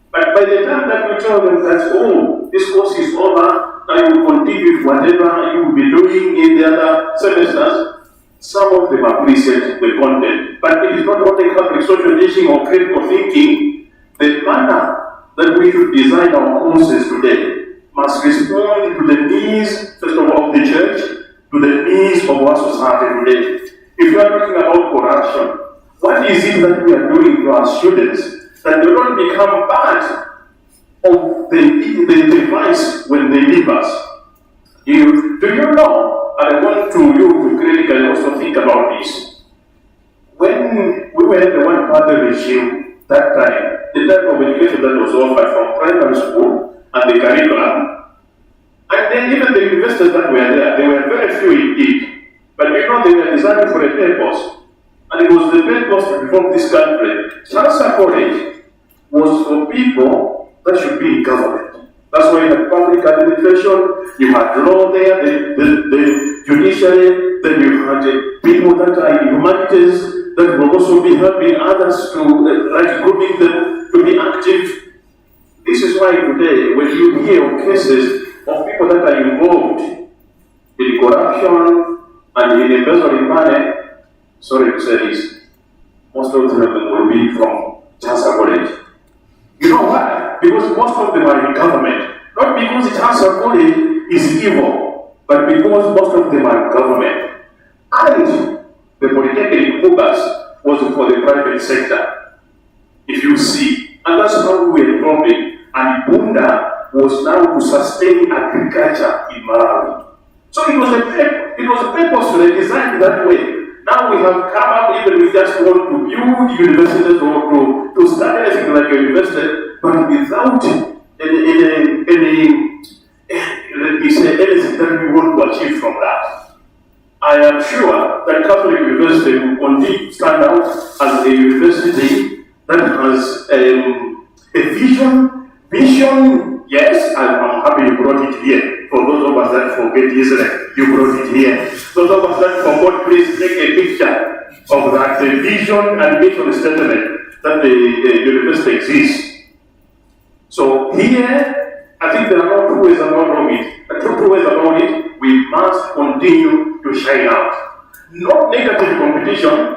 S8: But by the time that we tell them that, oh, this course is over, now you will continue with whatever you will be doing in the other semesters, some of them appreciate the content. But it is not only Catholic social teaching or critical thinking, the manner that we should design our courses today must respond to the needs, first of all, of the church, to the needs of our society today. If you are talking about corruption, what is it that we are doing to our students that they don't become part of the vice when they leave us? Do you know, and I want you to critically also think about this. When we were in the one-party regime, that time, the type of education that was offered from primary school and the curriculum, and then even the universities that were there, they were very few indeed. But you know, they were designed for a purpose. And it was the purpose to reform this country. Chancellor College was for people that should be in government. That's why you had public administration, you had law there, the judiciary, then you had people that are in humanities, that will also be helping others to, like grouping them to be active. This is why today, when you hear of cases of people that are involved in corruption and in embezzling money, sorry to say this, most of them will be from Chancellor College. You know why? Because most of them are in government. Not because the Chancellor College is evil, but because most of them are in government. And the Polytechnic Ubers was for the private sector, if you see. And that's how we were involved in. And Bunda was now to sustain agriculture in Malawi. So it was purposefully designed that way. Now we have come up, even we just want to build universities or to start anything like a university, but without any let me say, anything that we want to achieve from that. I am sure that Catholic University will continue to stand out as a university that has a vision. Yes, I'm happy you brought it here. For those of us that forget Israel, you brought it here. Those of us that forgot, please take a picture of that vision and mission statement that the university exists. So here, I think there are no two ways about it. The two ways about it, we must continue to shine out. Not negative competition,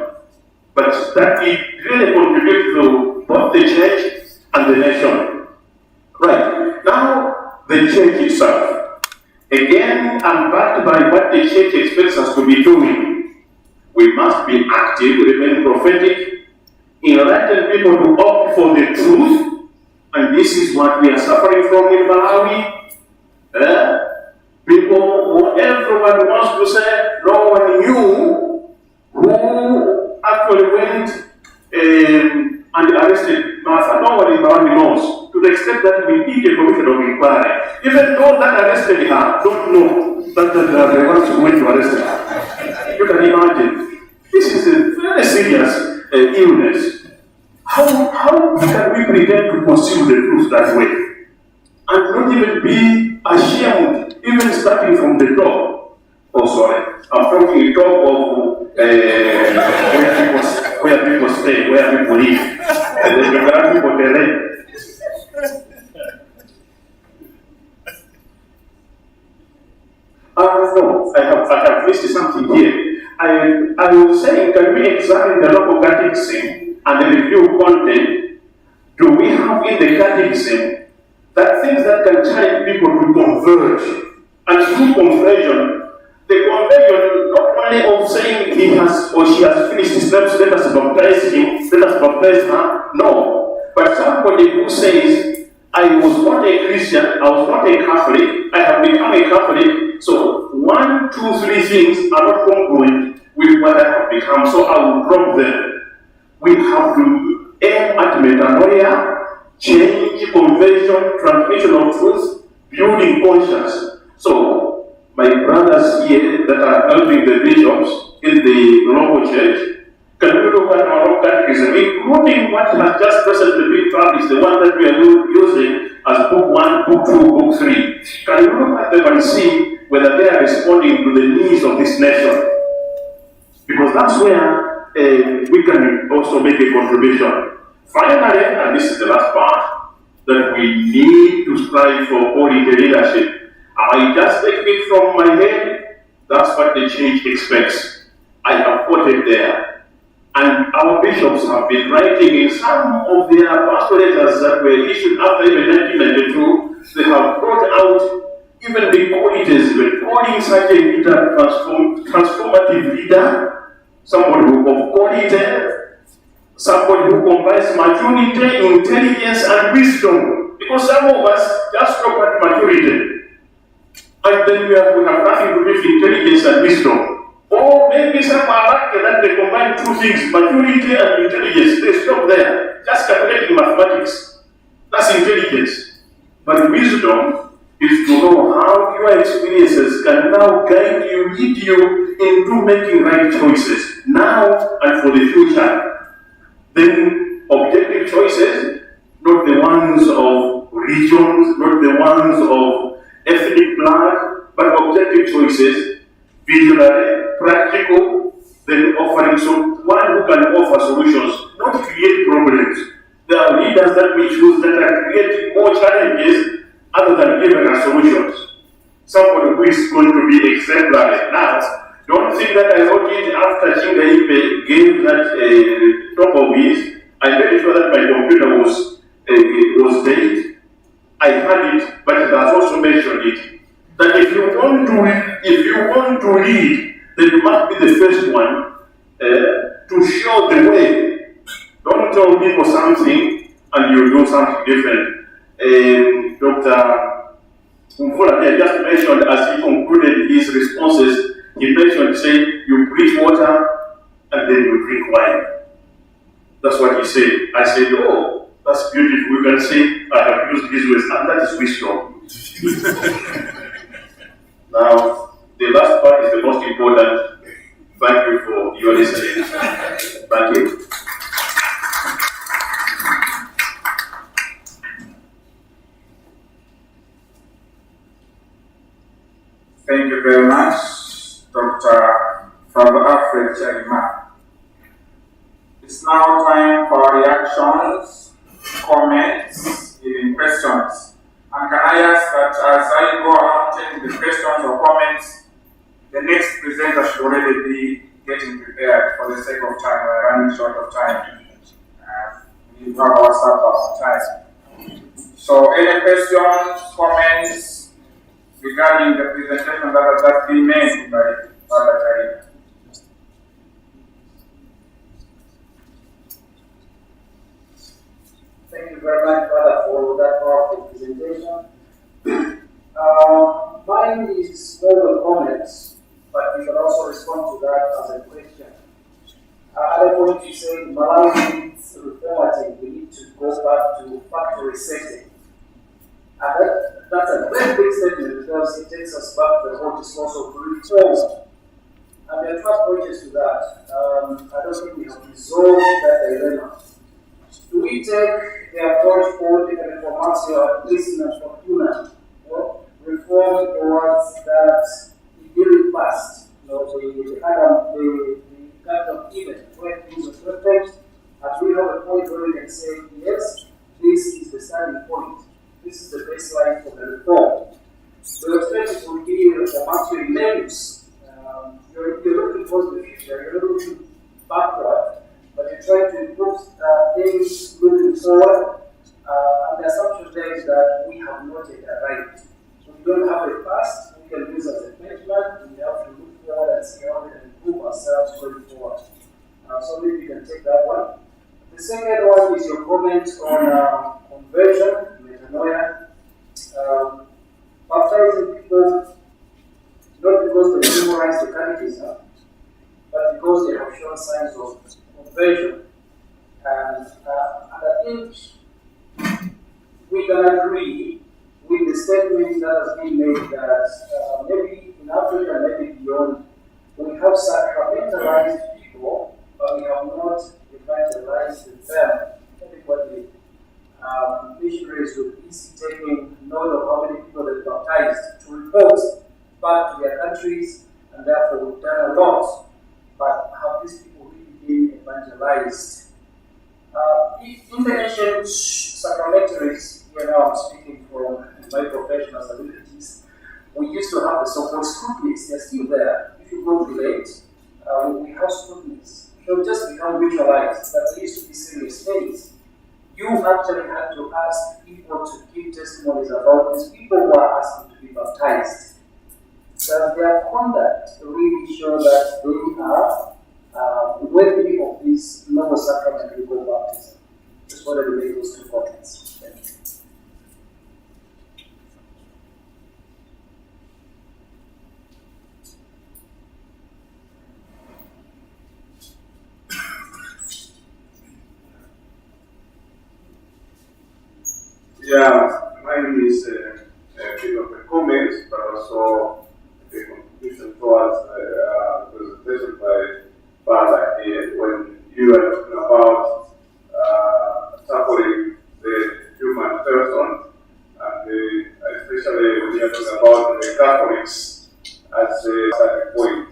S8: but that it really contributes to both the church and the nation. Right. Now, the church itself. Again, I'm backed by what the church expects us to be doing. We must be active, remain prophetic, enlighten people to opt for the truth, and this is what we are suffering from in Malawi. Everyone wants to say, no one knew who actually went and arrested Martha. No one in Malawi knows, to the extent that we need a commission of inquiry. Even those that arrested her don't know that the ones who went to arrest her. You can imagine. This is a very serious illness. How can we pretend to pursue the truth that way? And not even be ashamed, even starting from the top. Oh, sorry. I'm talking top of where people stay, where people live. And then there are people there. No, I have missed something here. I was saying, can we examine the local catechism and the review content? Do we have in the catechism that things that can challenge people to converge? And through conversion, the conversion not only of saying he has or she has finished his steps, let us baptize him, let us baptize her, no. But somebody who says, I was not a Christian, I was not a Catholic, I have become a Catholic, so 1, 2, 3 things are not congruent with what I have become, so I will drop them. We have to aim at metanoia, change, conversion, transmission of truth, building conscience. So, my brothers here that are helping the bishops in the local church, can we look at our local catechism, including what has just recently been published, the one that we are using as book 1, book 2, book 3. Can you look at them and see whether they are responding to the needs of this nation? Because that's where we can also make a contribution. Finally, and this is the last part, that we need to strive for quality leadership. I just take it from my head. That's what the church expects. I have quoted there. And our bishops have been writing in some of their pastoral letters that were issued after even 1992, they have brought out even the qualities, even calling such a leader transformative leader, somebody who of quality, somebody who combines maturity, intelligence, and wisdom. Because some of us just stop at maturity, and then we have nothing to do with intelligence and wisdom. Or maybe some are lucky that they combine two things, maturity and intelligence. They stop there, just calculating mathematics. That's intelligence. But wisdom is to know how your experiences can now guide you, lead you into making right choices, now and for the future. Then objective choices, not the ones of religions, not the ones of ethnic blood, but objective choices, visionary, practical, then offering one who can offer solutions, not create problems. There are leaders that we choose that are creating more challenges other than giving us solutions. Somebody who is going to be exemplary. Now, don't think that I wrote it after Chinga gave that talk of his. I'm very sure that my computer was dead. I had it, but it has also mentioned it. That if you want to lead, then you must be the first one to show the way. Don't tell people something and you do something different. Dr. Umvula just mentioned, as he concluded his responses, he mentioned, say, you preach water and then you drink wine. That's what he said. I said, oh, that's beautiful. You can say, I have used these words, and that is wisdom. Now, the last part is the most important. Thank you for your listening. Thank you.
S7: Thank you very much, Dr. Father Alfred Charima. It's now time for reactions, comments, even questions. And can I ask that as I go around taking the questions or comments, the next presenter should already be getting prepared for the sake of time. We're running short of time. We have our supper on time. So any questions, comments regarding the presentation that has just been made by Father Charima?
S5: Thank you very much, Father, for that powerful presentation. Mine is more comments, but we can also respond to that as a question. At a point you said Malawi needs reformatting, we need to go back to factory setting. And that's a very big statement because it takes us back to the whole discourse of reform. And there are two approaches to that. I don't think we have resolved that dilemma. Do we take the approach called the reformatio ad listener fortuna, or reform towards that idyllic past, the kind of event where things are perfect, and we have a point where we can say, yes, this is the starting point, this is the baseline for the reform. The alternative would be reformatio illenus. You're looking towards the future, you're looking backward, but you're trying to improve things moving forward, and the assumption there is that we have not yet arrived. We don't have a past, we can use as a benchmark, we have to look forward and see how we can improve ourselves going forward. So maybe we can take that one. The second one is your comment on conversion, metanoia. Baptizing people, not because they memorize the catechism, but because they have shown signs of conversion. And I think we can agree with the statement that has been made that maybe in Africa, maybe beyond, we have sacramentalized people, but we have not evangelized them adequately. Missionaries would be taking note of how many people they baptized to report back to their countries, and therefore we've done a lot. But have these people really been evangelized? In the ancient sacramentaries, here now I'm speaking from my profession as a liturgist, we used to have the so-called scrutinies. They're still there. If you go to late, we have scrutinies. They'll just become rituals
S6: to give testimonies about these people who are asking to be baptized. Does their conduct really show that they are worthy of this noble sacrament we call baptism? Just wanted to make those 2 comments. Thank you.
S8: Yeah, mine is a bit of a comment, but also a contribution towards the presentation by Father here when you are talking about suffering the human person, and especially when you are talking about the Catholics as a starting point.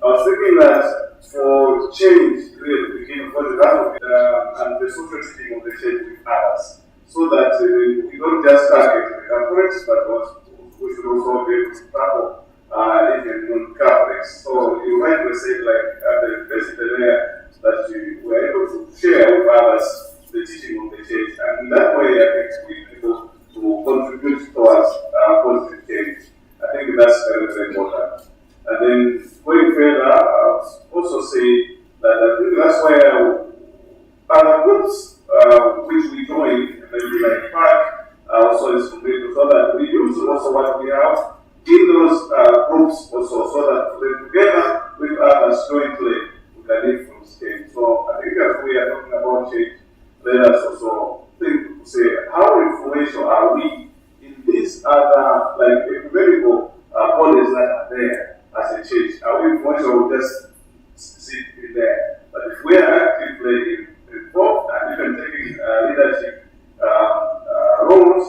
S8: I was thinking that for change, really, begin for the Catholic and the social teaching of the church with others, so that we don't just target the Catholics, but we should also be able to tackle even non-Catholics. So you rightly said, like the president there, that we were able to share with others the teaching of the church, and in that way, I think we're able to contribute towards positive change. I think that's very, very important. And then going further, I'll also say that I think that's where other groups which we join, maybe like PAC, also is completed, so that we use also what we have in those groups also, so that then together with others jointly we can influence change. So I think as we are talking about change, let us also think to say how influential are we in these other like ecumenical bodies that are there as a church. Are we influential or just sit in there? But if we are actively involved and even taking leadership roles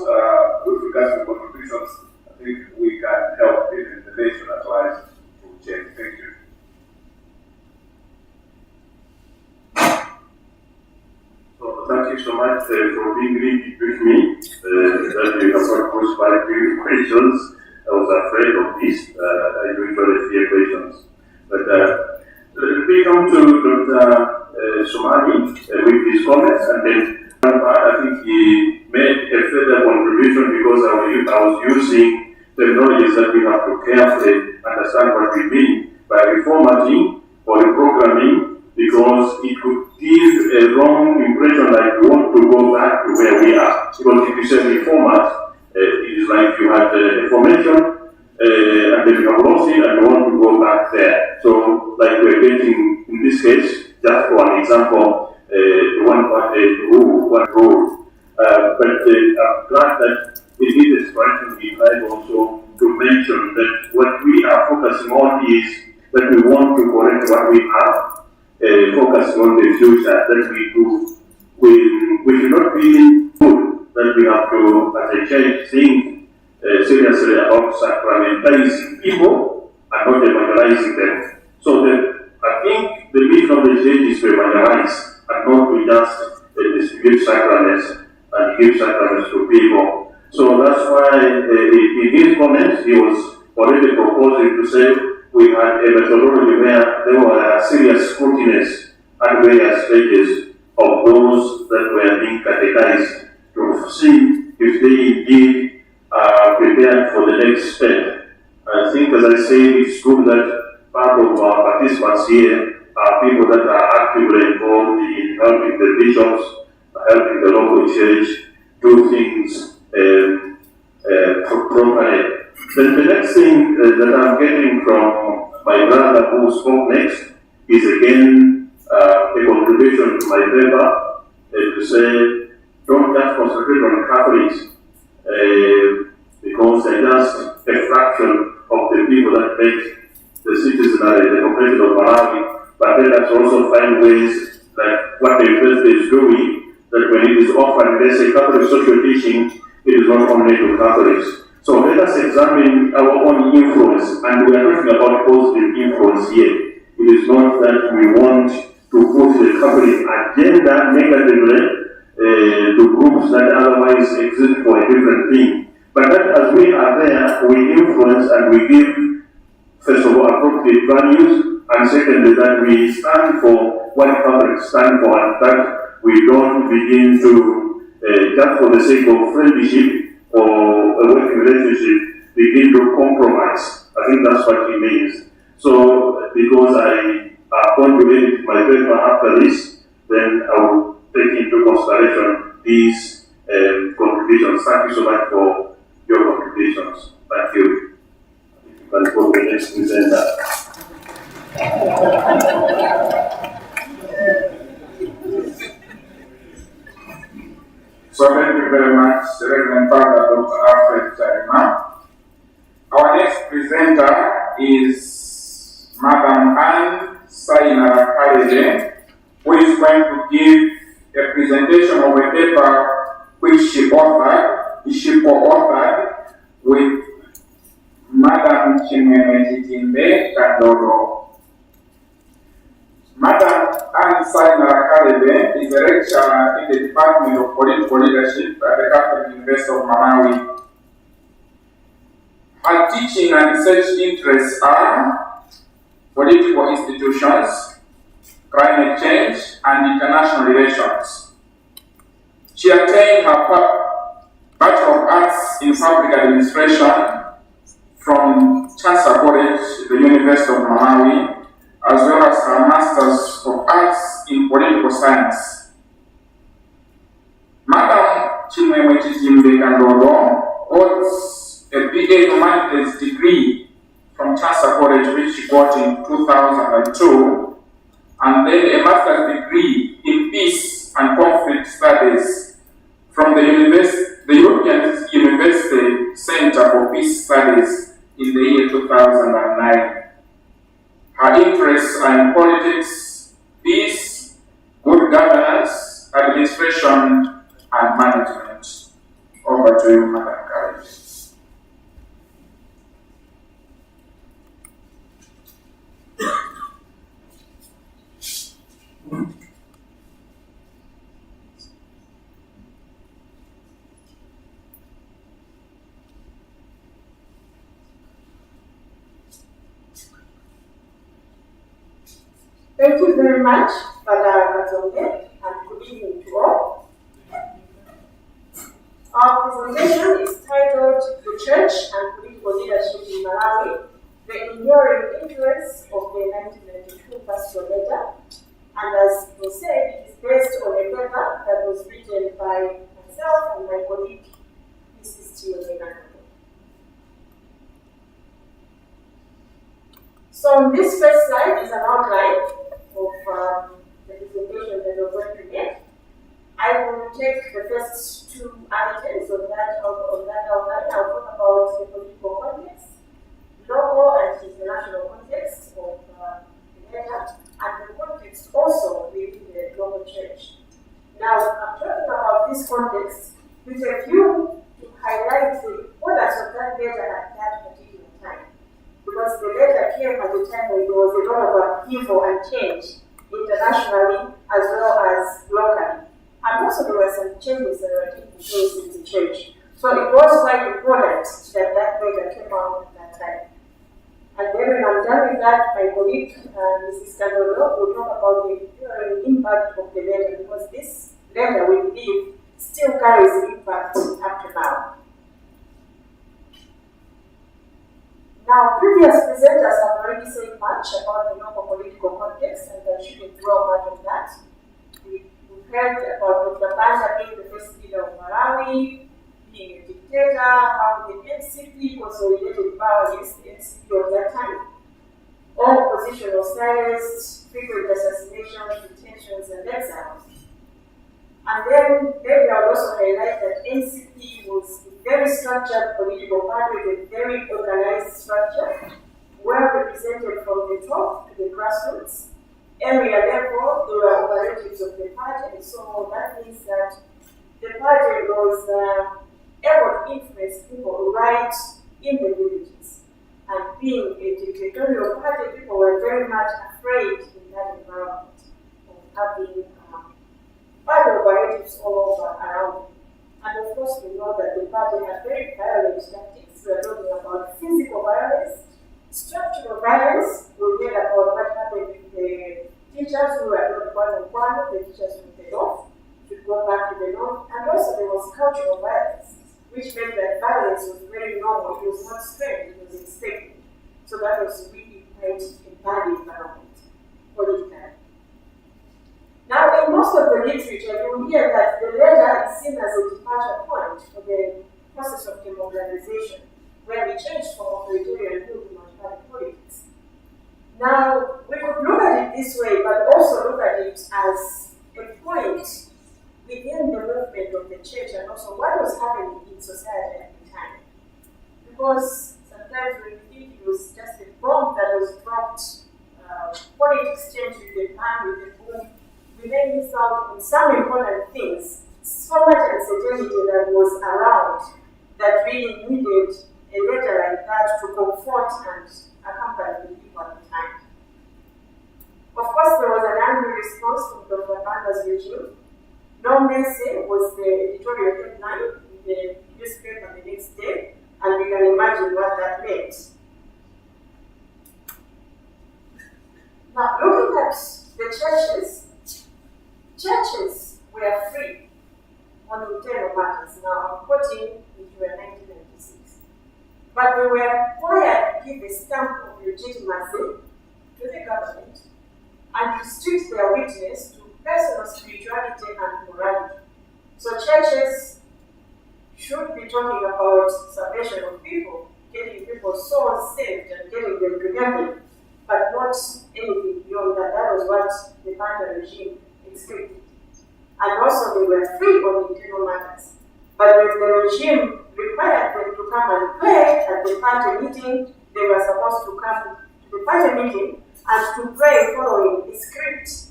S8: with regards to contributions, I think we can help even the nation at large to change. Thank you.
S9: So thank you so much for being with me. That you have posed 5 questions. I was afraid of this. I usually fear questions. But we come to Dr. Somani with his comments, and then I think he made a further contribution because I was using terminologies that we have to carefully understand what we mean by reformatting or reprogramming, because it could give a wrong impression like we want to go back to where we are. Because if you say reformat, it is like you had information and then you have lost it and you want to go back there. So, like we're getting in this case, just for an example, one rule. But I'm glad that it is expression we tried also to mention that what we are focusing on is that we want to correct what we have, focusing on the future that we do. We should not be good that we have to, as a church, think seriously about sacramentalizing people and not evangelizing them. So I think the mission of the church is to evangelize and not to just distribute sacraments and give sacraments to people. So that's why in his comments he was already proposing to say we had a methodology where there were serious scrutinies at various stages of those that were being catechized to see if they indeed are prepared for the next step. I think, as I say, it's good that part of our participants here are people that are actively involved in helping the bishops, helping the local church do things properly. Then the next thing that I'm getting from my brother who spoke next is again a contribution to my paper to say don't just concentrate on Catholics because they're just a fraction of the people that make the citizenry, the population of Malawi, but let us also find ways like what the university is doing, that when it is offered, let's say Catholic social teaching, it is not only to Catholics. So let us examine our own influence, and we are talking about positive influence here. It is not that we want to push the Catholic agenda negatively to groups that otherwise exist for a different thing. But that as we are there, we influence and we give, first of all, appropriate values, and secondly, that we stand for what Catholics stand for, and that we don't begin to
S8: just for the sake of friendship or a working relationship, begin to compromise. I think that's what he means. So, because I am going to edit my paper after this, then I will take into consideration these contributions. Thank you so much for your contributions. Thank you. You can go to the next presenter.
S7: So thank you very much, Reverend Father Dr. Alfred Chaima. Our next presenter is Madam Anne Saina Kalede, who is going to give a presentation of a paper which she co-authored with Madam Chimene Kandoro. Madam Anne Saina Kalede is a lecturer in the Department of Political Leadership at the Catholic University of Malawi. Her teaching and research interests are political institutions, climate change, and international relations. She attained her Bachelor of Arts in Public Administration from Chancellor College, the University of Malawi, as well as her Masters of Arts in Political Science. Madam Chimwemwe Chizimbe Kandoro holds a BA Humanities degree from Chancellor College, which she got in 2002, and then a master's degree in Peace and Conflict Studies from the European University Center for Peace Studies in the year 2009. Her interests are in politics, peace, good governance, administration, and management. Over to you, Madam Khaled.
S3: Thank you very much, Father Katonde, and good evening to all. Our presentation is titled The Church and Political Leadership in Malawi, the Enduring Influence of the 1992 Pastoral Letter. And as we said, it is based on a paper that was written by myself and my colleague, Mrs. Chimene. So on this first slide is an outline of the presentation that we're going to make. I will take the first two items of that outline. I'll talk about the political context, local and international context of the letter, and the context also within the global church. Now, I'm talking about this context with a view to highlight the importance of that letter at that particular time. Because the letter came at a time when there was a lot of upheaval and change internationally as well as locally. And also there were some changes that were taking place in the church. So it was quite important that that letter came out at that time. And then when I'm done with that, my colleague, Mrs. Kandoro, will talk about the enduring impact of the letter, because this letter, we believe, still carries impact up to now. Now, previous presenters have already said much about the local political context, and I shouldn't dwell much on that. We've heard about Dr. Banda being the first leader of Malawi, being a dictator, how the NCP consolidated power against the NCP of that time, all opposition was silenced, frequent assassinations, detentions, and exiles. And then maybe I would also highlight that NCP was a very structured political party with a very organized structure, well represented from the top to the grassroots. Area level, there were operatives of the party, and so that means that the party was able to influence people right in the villages. And being a dictatorial party, people were very much afraid in that environment of having party operatives all over around. And of course, we know that the party had very violent tactics. We are talking about physical violence, structural violence. We heard about what happened with the teachers who were not one, the teachers who were off.
S10: should go back to the north. And also there was cultural violence, which meant that violence was very normal. It was not strange, it was expected. So that was really quite a bad environment politically. Now, in most of the literature, you will hear that the letter is seen as a departure point for the process of democratization, where we change from authoritarian rule to democratic politics. Now, we could look at it this way, but also look at it as a point within the movement of the church and also what was happening in society at the time. Because sometimes when we think it was just a bomb that was dropped, politics changed with the pan, with the boom, we then miss out on some important things. So much uncertainty that was around that really needed a letter like that to comfort and accompany the people at the time. Of course, there was an angry response from Dr. Banda's regime. No mercy was the editorial headline in the newspaper the next day, and we can imagine what that meant. Now, looking at the churches were free on internal matters. Now, I'm quoting into 1996. But they were required to give a stamp of legitimacy to the government and restrict their witness to personal spirituality and morality. So churches should be talking about salvation of people, getting people's souls saved and getting them to heaven, but not anything beyond that. That was what the Banda regime expected. And also they were free on internal matters. But when the regime required them to come and pray at the party meeting, they were supposed to come to the party meeting and to pray following a script.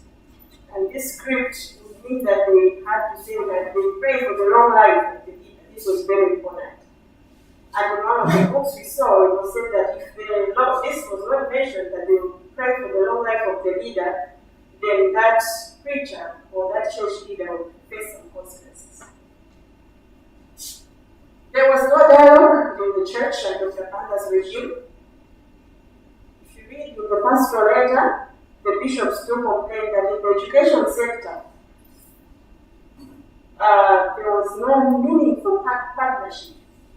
S10: And this script would mean that they had to say that they pray for the long life of the leader. This was very important. And in one of the books we saw, it was said that if this was not mentioned, that they would pray for the long life of the leader, then that preacher or that church leader would face some consequences. There was no dialogue between the church and Dr. Banda's regime. If you read in the pastoral letter, the bishops do complain that in the education sector, there was no meaningful partnership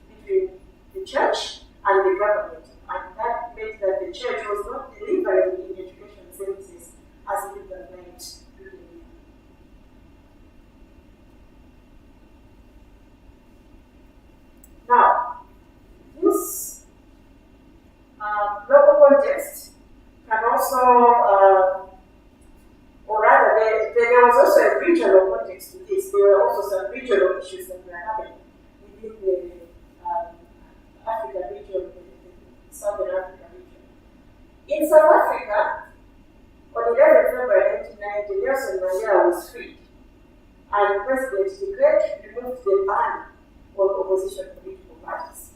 S10: between the church and the government, and that meant that the church was not delivering in education services as it would have meant to deliver. Now, this local context can also, or rather, there was also a regional context to this. There were also some regional issues that were happening within the Africa region, the Southern Africa region. In South Africa, on 11 February 1990, Nelson Mandela was freed, and President de Klerk removed the ban on opposition political parties.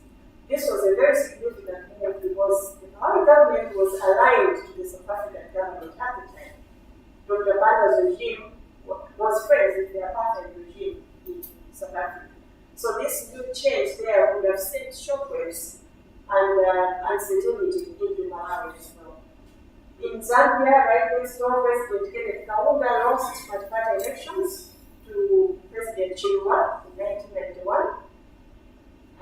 S10: This was a very significant move because the Malawi government was aligned to the South African government at the time. Dr. Banda's regime was friends with the apartheid regime in South Africa. So this new change there would have sent shockwaves and uncertainty into Malawi as well. In Zambia, right next door, President Kenneth Kaunda lost multi-party elections to President Chilwa in 1991.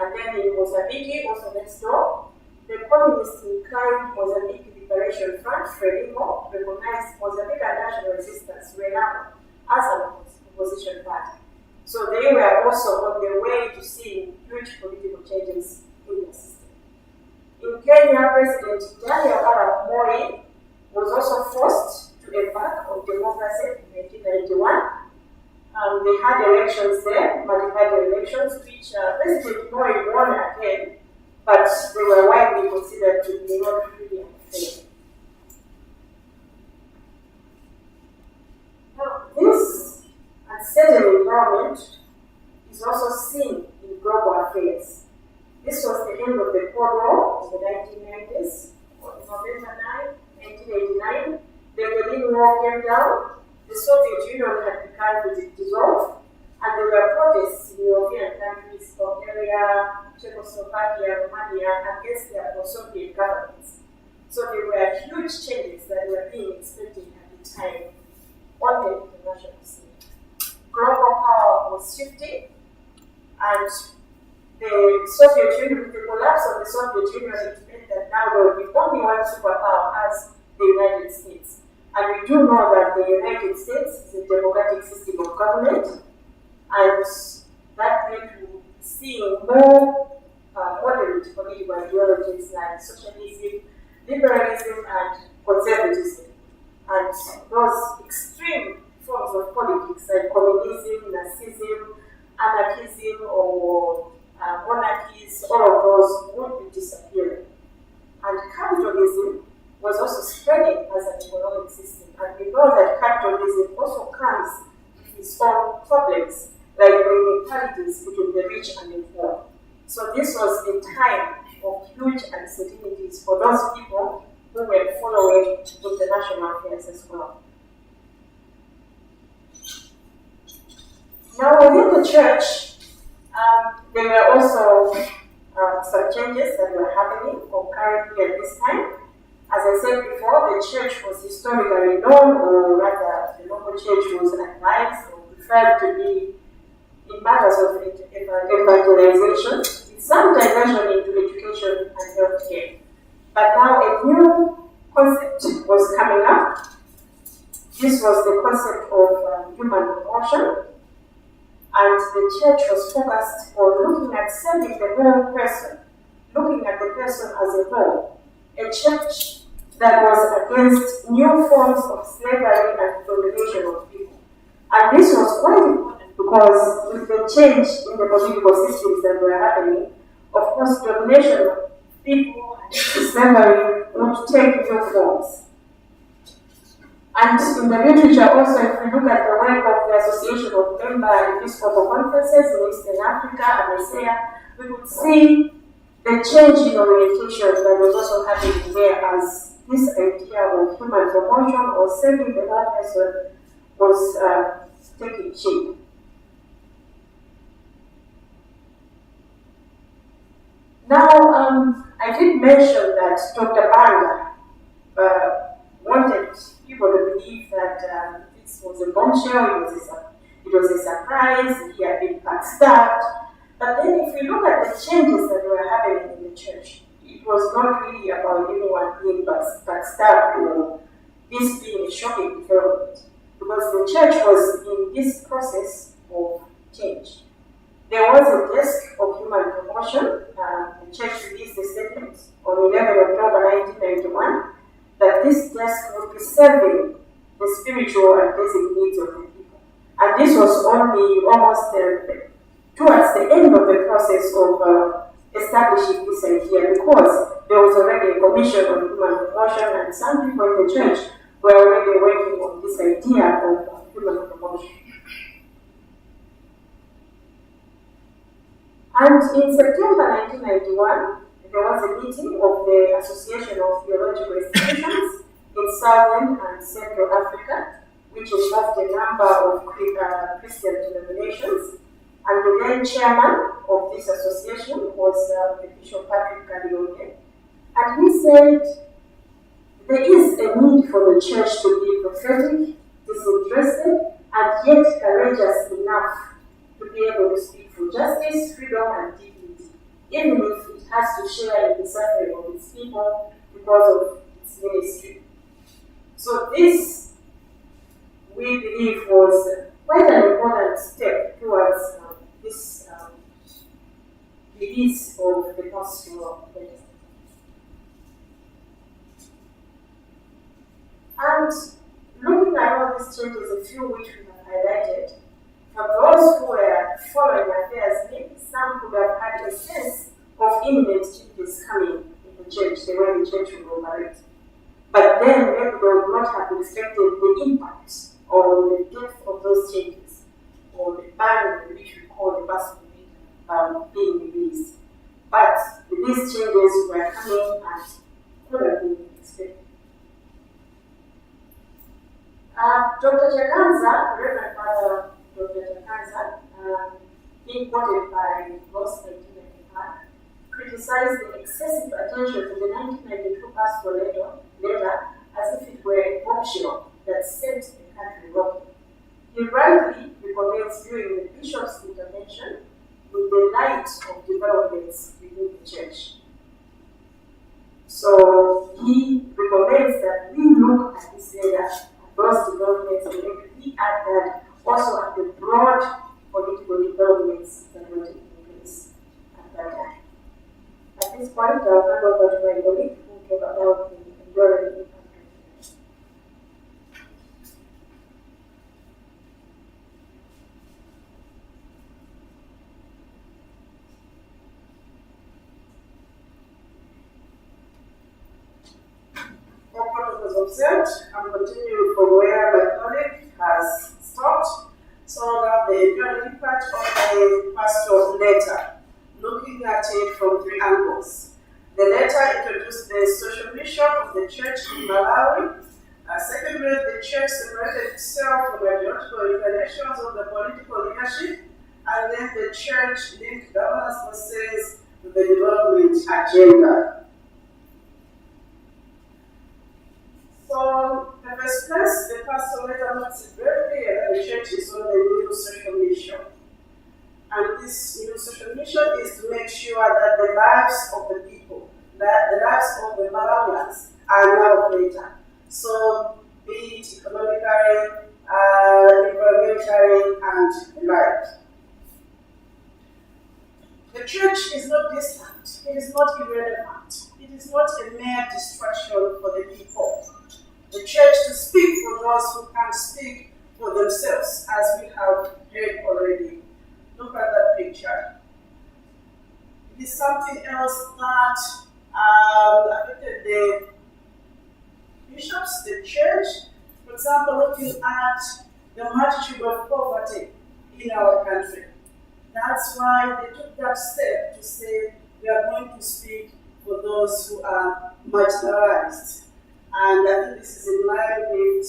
S10: And then in Mozambique, also next door, the communist-inclined Mozambique Liberation Front, FRELIMO, recognized Mozambican National Resistance, RENAMO, as an opposition party. So they were also on their way to seeing huge political changes in the system. In Kenya, President Daniel Arap Moi was also forced to embark on democracy in 1991. They had elections there, multi-party elections, which President Moi won again, but they were widely considered to be not really unfair. Now, this uncertain environment is also seen in global affairs. This was the end of the Cold War in the 1990s. On November 9, 1989, the Berlin Wall came down. The Soviet Union had begun to dissolve, and there were protests in European countries, Bulgaria, Czechoslovakia, Romania, against their pro-Soviet governments. So there were huge changes that were being expected at the time on the international scene. global power was shifting, and the Soviet Union, with the collapse of the Soviet Union, it meant that now there will be only one superpower as the United States. And we do know that the United States is a democratic system of government, and that led to seeing more moderate political ideologies like socialism, liberalism, and conservatism. And those extreme forms of politics like communism, Nazism, anarchism, or monarchies, all of those would be disappearing. And capitalism was also spreading as an economic system. And we know that capitalism also comes with its own problems, like the inequalities between the rich and the poor. So this was a time of huge uncertainties for those people who were following international affairs as well. Now within the church, there were also some changes that were happening concurrently at this time. As I said before, the church was historically known, or rather, the local church was advised or preferred to be in matters of evangelization, with some diversion into education and healthcare. But now a new concept was coming up. This was the concept of human promotion, and the church was focused on looking at serving the whole person, looking at the person as a whole. A church that was against new forms of slavery and domination of people. And this was quite important because with the change in the political systems that were happening, of course, domination of people and slavery would take new forms. And in the literature also, if we look at the work of the Association of Member Episcopal Conferences in Eastern Africa and Isaiah, we would see the change in orientation that was also happening there as this idea of human promotion or saving the whole person was taking shape. Now, I did mention that Dr. Banda wanted people to believe that this was a bombshell, it was a surprise, he had been backstabbed. But then if we look at the changes that were happening in the church, it was not really about anyone being backstabbed or this being a shocking development, because the church was in this process of change. There was a desk of human promotion. The church released a statement on 11 October 1991 that this desk would be serving the spiritual and basic needs of the people. And this was only almost towards the end of the process of establishing this idea, because there was already a commission on human promotion and some people in the church were already working on this idea of human promotion. And in September 1991, there was a meeting of the Association of Theological Institutions in Southern and Central Africa, which involved a number of Christian denominations. And the then chairman of this association was Bishop Patrick Kalionge. And he said, there is a need for the church to be prophetic, disinterested, and yet courageous enough to be able to speak for justice, freedom, and dignity, even if it has to share in the suffering of its people because of its ministry. So this, we believe, was quite an important step towards this release of the Pastoral. And looking at all these changes, a few which we have highlighted, for those who were following affairs, maybe some could have had a sense of imminent changes coming in the church, the way the church will operate. But then maybe they would not have expected the impact or the depth of those changes, or the bang which we call the Pastoral being released. But these changes were coming and could have been expected. Dr. Chakanza, Reverend Father Dr. Chakanza, being quoted by Ross 1995, criticized the excessive attention to the 1992 Pastoral letter as if it were a bombshell that sent the country rocking. He rightly recommends viewing the bishop's intervention in the light of developments within the church. So he recommends that we look at this area, at those developments, and we add that also at the broad political developments that were taking place at that time. At this point, I'll hand over to my colleague who will talk about the enduring impact. All protocols observed. I'm continuing from where my colleague has stopped. So now the enduring impact of the pastoral letter, looking at it from three angles. The letter introduced the social mission of the church in Malawi. Secondly, the church separated itself from the ideological inclinations of the political leadership, and then the church linked governance policies to the development agenda. So, the first place, the pastoral letter makes it very clear that the church is on the new social mission. And this new social mission is to make sure that the lives of the people, that the lives of the Malawians are now better. So, be it economically, environmentally, and life. The church is not distant, it is not irrelevant, it is not a mere distraction for the people. The church to speak for those who can't speak for themselves, as we have heard already. Look at that picture. It is something else that affected the bishops, the church. For example, looking at the multitude of poverty in our country. That's why they took that step to say we are going to speak for those who are marginalized. And I think this is in line with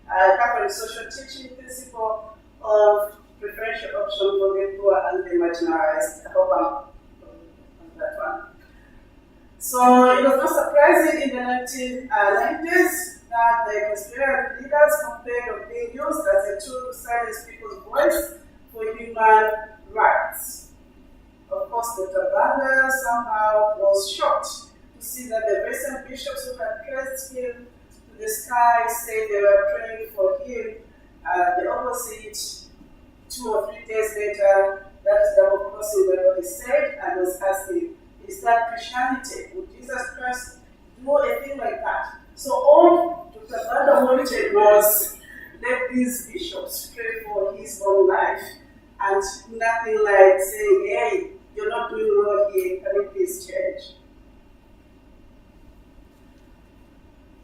S10: Catholic social teaching principle of preferential option for the poor and the marginalized. I hope I'm on that one. So it was not surprising in the 1990s that the conspiracy leaders complained of being used as a tool to silence people's voice for human rights. Of course, Dr. Banda somehow was shocked to see that the recent bishops who had praised him to the sky said they were praying for him. The opposite, 2 or 3 days later, that is double crossing what he said, and was asking, is that Christianity? Would Jesus Christ do a thing like that? So all Dr. Banda wanted was let these bishops pray for his own life, and nothing like saying, hey, you're not doing well here, can you please change?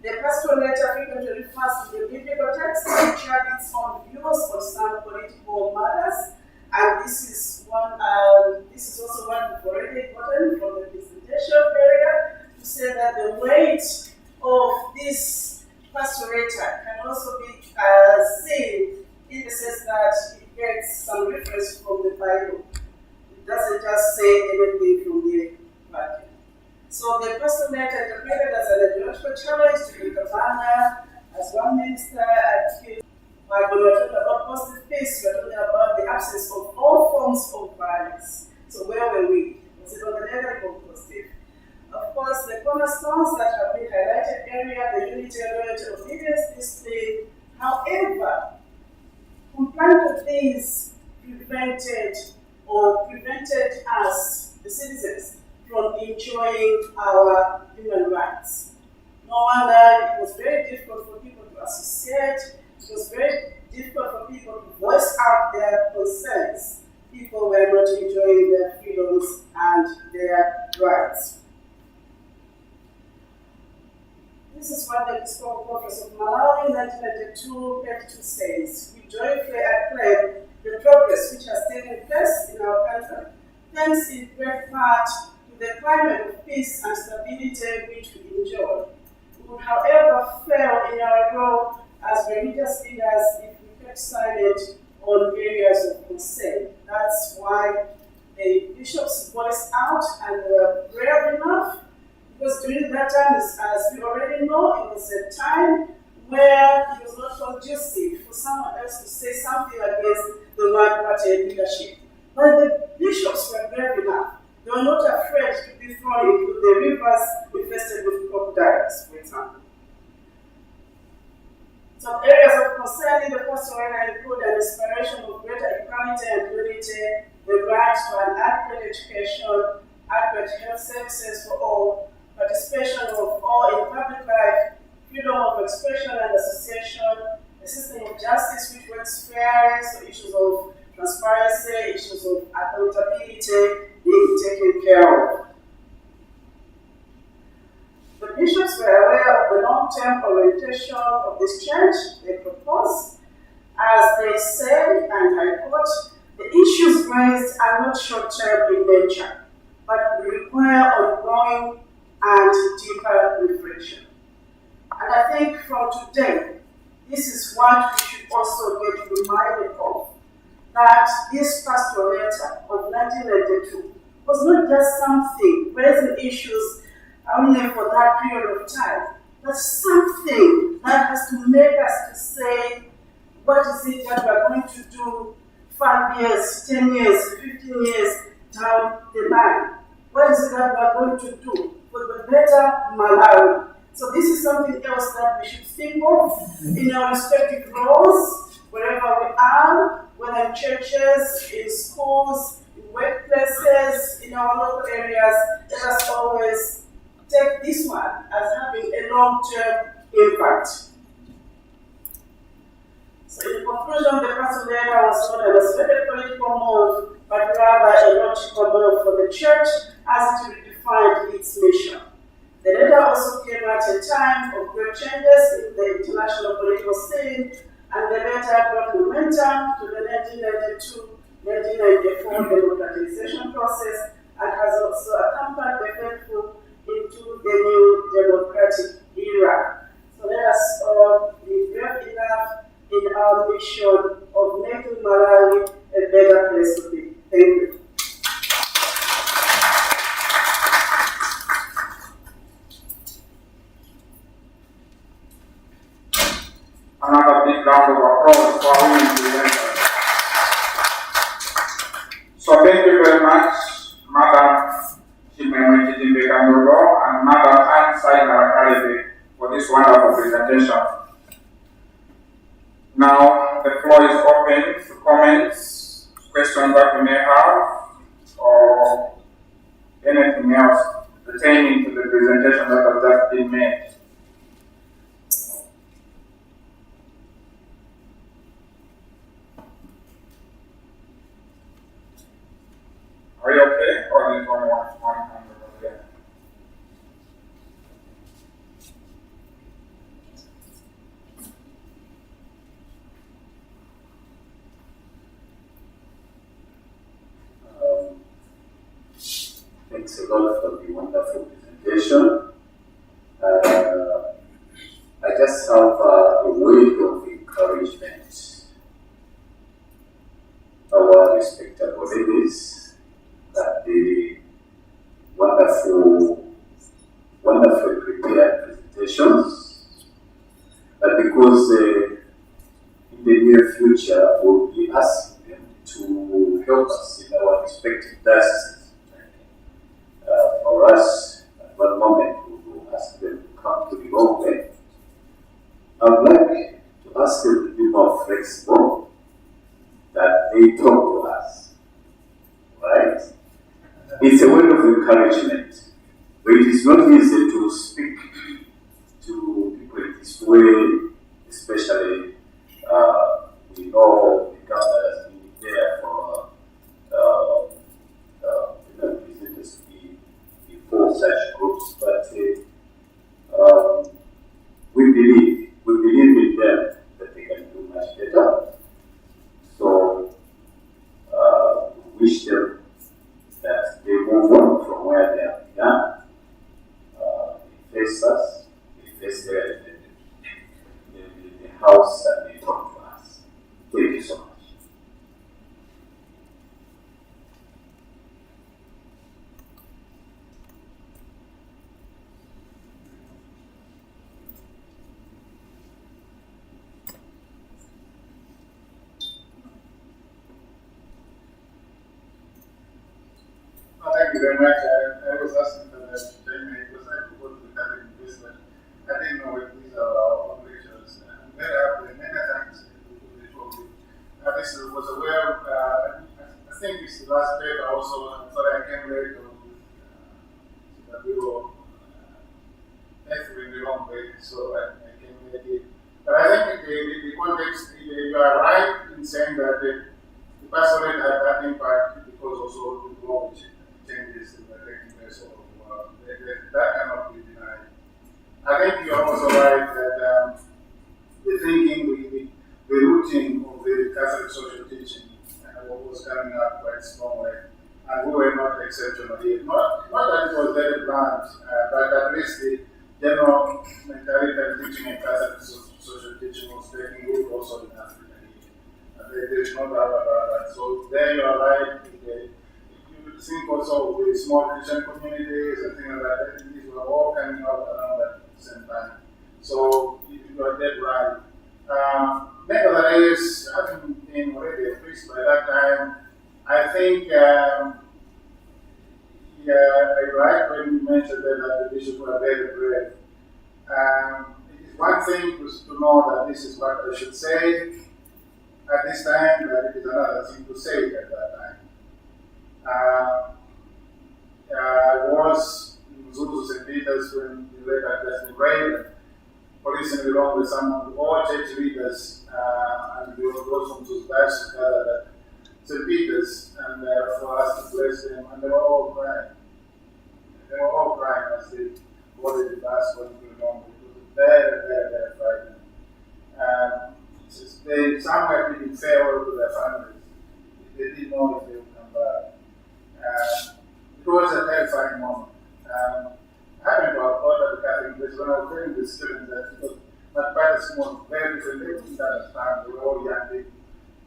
S10: The pastoral letter frequently refers to the biblical text, which had its own views on some political matters, and this is also one we've already gotten from the presentation area to say that the weight of this pastoral letter can also be seen in the sense that it gets some reference from the Bible. It doesn't just say anything from the Bible. So the pastoral letter interpreted as an ideological challenge to the Banda, as one minister accused. When we're talking about positive peace, we're talking about the absence of all forms of violence. So where were we? Was it on the negative or positive? Of course, the cornerstones that have been highlighted earlier, the unity, loyalty, obedience, discipline. However, compliance with these prevented us, the citizens, from enjoying our human rights. No wonder it was very difficult for people to associate. It was very difficult for people to voice out their concerns. People were not enjoying their freedoms and their rights. This is what the Episcopal Conference of Malawi in 1992 says. We joyfully acclaim the progress which has taken place in our country, thanks in great part to the climate of peace and stability which we enjoy. We would, however, fail in our role as religious leaders if we kept silent on areas of concern. That's why the bishops voiced out and were brave enough, because during that time, as we already know, it was a time where it was not conducive for someone else to say something against They were not afraid to be thrown into the rivers infested with crocodiles, for example. Some areas of concern in the pastoral area include an inspiration of greater equality and unity, the right to an adequate education, adequate health services for all, participation of all in public life, freedom of expression and association, a system of justice which works fairly, so issues of transparency, issues of accountability being taken care of. The bishops were aware of the long-term orientation of this church they proposed. As they said, and I quote, the issues raised are not short-term in nature, but require ongoing and deeper reflection. And I think from today, this is what we should also get reminded of, that this pastoral letter of 1992 was not just something raising issues only for that period of time, but something that has to make us to say, what is it that we're going to do 5 years, 10 years, 15 years down the line? What is it that we're going to do for the better Malawi? So this is something else that we should think of in our respective roles, wherever we are, whether in churches, in schools, in workplaces, in our local areas. Let us always take this one as having a long-term impact. So in conclusion, the pastoral letter was not an isolated political move, but rather a logical move for the church as it redefined its mission. The letter also came at a time of great changes in the international political scene, and the letter brought momentum to the 1992-1994 democratization process and has also accompanied the faithful into the new democratic era. So let us all be brave enough in our mission of making Malawi a better place to be. Thank you.
S7: Another big round of applause for our women presenters. So thank you very much, Madam Chimemwe Chitimbekandodo and Madam Ansai Narakaribe for this wonderful presentation. Now the floor is open to comments, questions that you may have, or anything else pertaining to the presentation that has just been made. Are you okay? Or do you want one hand over there?
S2: Thanks a lot for the wonderful presentation. I just have a word of encouragement. Our respectable ladies, that the wonderful prepared presentations, but because in the near future we'll be asking them to help us in our respective dioceses. For us, at one moment we will ask them to come to the open. I would like to ask them to be more flexible, that they talk to us. Right? It's a word of encouragement, but it is not easy to speak to people in this way, especially we know the government has been there for presenters to be before such groups, but we believe in them that they can do much better. So we wish them that they move on from where they have begun. They face us, they face the house, and they talk to us. Thank you so much.
S1: Thank
S11: you very much. I was asking for that time because I forgot to have it in this, but I didn't know if these are our own lectures. I'm very happy. Many thanks for the two of you. This was a I think it's the last paper also. I'm sorry I came late so that we were in the wrong way, so I came late. But I think the context, you are right in saying that the pastorate had that impact because also the global changes that are taking place all over the world. That cannot be denied. I think you are also right that the thinking, the routine of the Catholic social teaching was coming up quite strongly, and we were not exceptional here. Not that it was very blunt, but at least the general mentality and teaching in Catholic social teaching was taking root also in Africa here. There is no doubt about that. So there you are right. You think also with small Christian communities and things like that, these were all coming out around at the same time. So you are dead right. Nevertheless, having been already a priest by that time, I think I like when you mentioned that the bishops were very brave. It is one thing to know that this is what I should say at this time, but it is another thing to say it at that time. I was in Zulu St. Peter's when the late had been raised, policing along with some of all church leaders, and we were those from Zulu together at St. Peter's, and for us to bless them, and they were all crying. They were all crying as they boarded the bus going along. It was very, very, very frightening. They somewhere didn't farewell to their families. They didn't know if they would come back. It was a terrifying moment. I happened to have thought at the Catholic place when I was telling the students that it was not quite a small, very different. They didn't understand. They were all young people.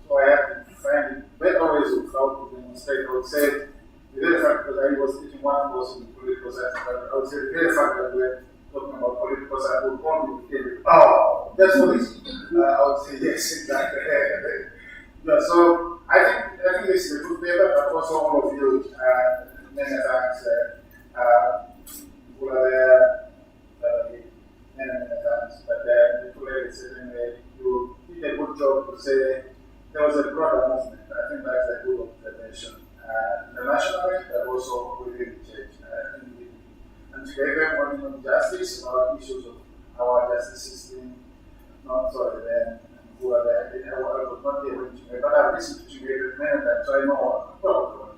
S11: So I had to find better ways of how to demonstrate. I would say the very fact that I was teaching one course in political science, but I would say the very fact that we're talking about political science would probably be, oh, that's what it is. I would say yes, exactly. Yeah, so I think this is a good paper, but also all of you, many thanks, who are there, many thanks. But the two ladies said you did a good job to say there was a broader movement. I think that's a good observation. Internationally, but also within the church. And together, working on justice, about issues of our justice system, not sorry, then who are there, I was not there when together, but I've listened to together many times, so I know what I'm talking about.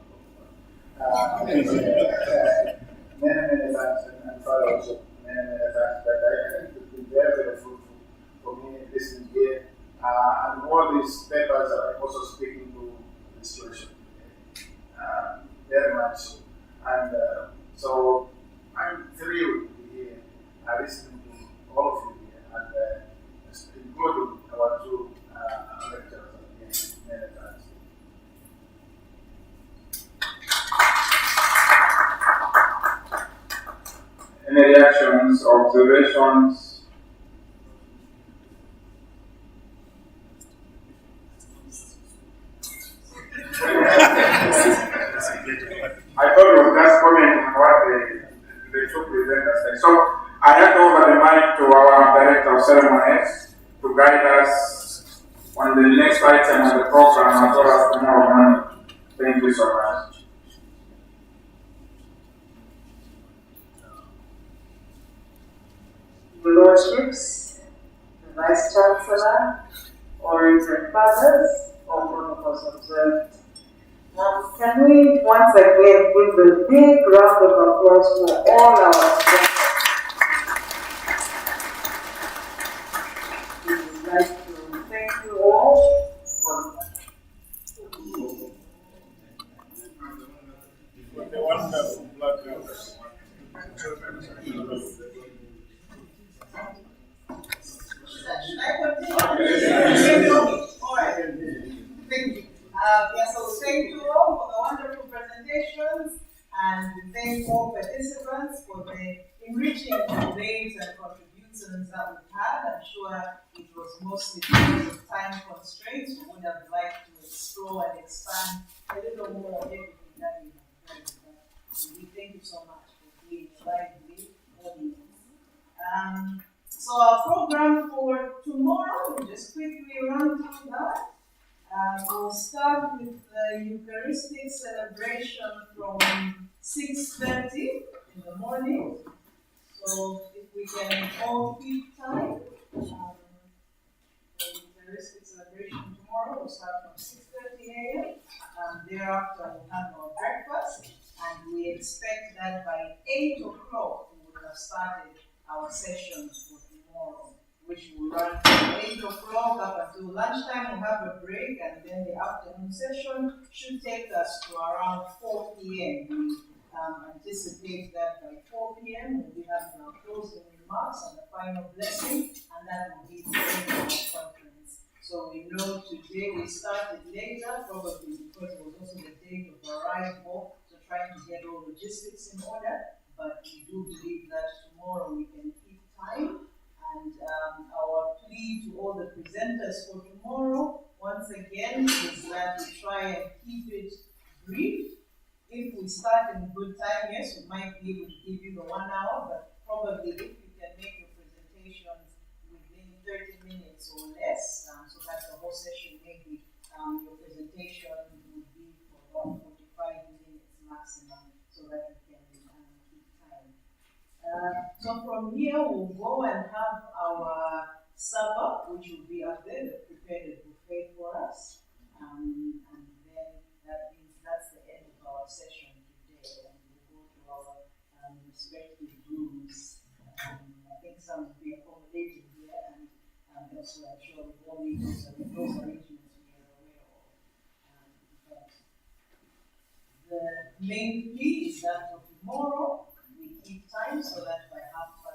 S11: Many times, and Father also, many times, but I think it's been very, very fruitful for me listening here. And all these papers are also speaking to the situation. Very much so. And so I'm thrilled to be here, listening to all of you here, and including our two lecturers again, many times.
S7: Any reactions, observations? I thought you were just commenting on what the two presenters said. So I hand over the mic to our Director of Ceremonies to guide us on the next item of the program as well as tomorrow morning. Thank you so much.
S3: Your Lordships, the Vice Chancellor, Orings and Fathers, all protocols observed. Can we once again give a big round of applause for all our speakers? We would like to thank you all for
S11: the wonderful blood members.
S3: Should I continue? All right. Thank you. So thank you all for the wonderful presentations, and thank all participants for the enriching debates and contributions that we've had. I'm sure it was mostly because of time constraints. We would have liked to explore and expand a little more everything that we have heard. We thank you so much for being a lively audience. So our program for tomorrow, we'll just quickly run through that. We'll start with the Eucharistic celebration from 6:30 in the morning. So if we can all keep time, the Eucharistic celebration tomorrow will start from 6:30 a.m. Thereafter we'll have our breakfast, and we expect that by 8 o'clock we will have started our session for tomorrow, which will run from 8 o'clock up until lunchtime. We'll have a break, and then the afternoon session should take us to around 4 p.m. We anticipate that by 4 p.m. we'll be having our closing remarks and the final blessing, and that will be the end of our conference. So we know today we started later, probably because it was also the date of arrival, so trying to get all logistics in order, but we do believe that tomorrow we can keep time. And our plea to all the presenters for tomorrow, once again, is that we try and keep it brief. If we start in good time, yes, we might be able to give you the 1 hour, but probably if you can make your presentations within 30 minutes or less, so that the whole session maybe your presentation would be for about 45 minutes maximum, so that we can keep time. So from here, we'll go and have our supper, which will be up there, the prepared buffet for us. And then that means that's the end of our session today. And we'll go to our respective rooms. I think some will be accommodated here, and elsewhere, I'm sure we've all made those arrangements we are aware of. But the main plea is that for tomorrow, we keep time so that by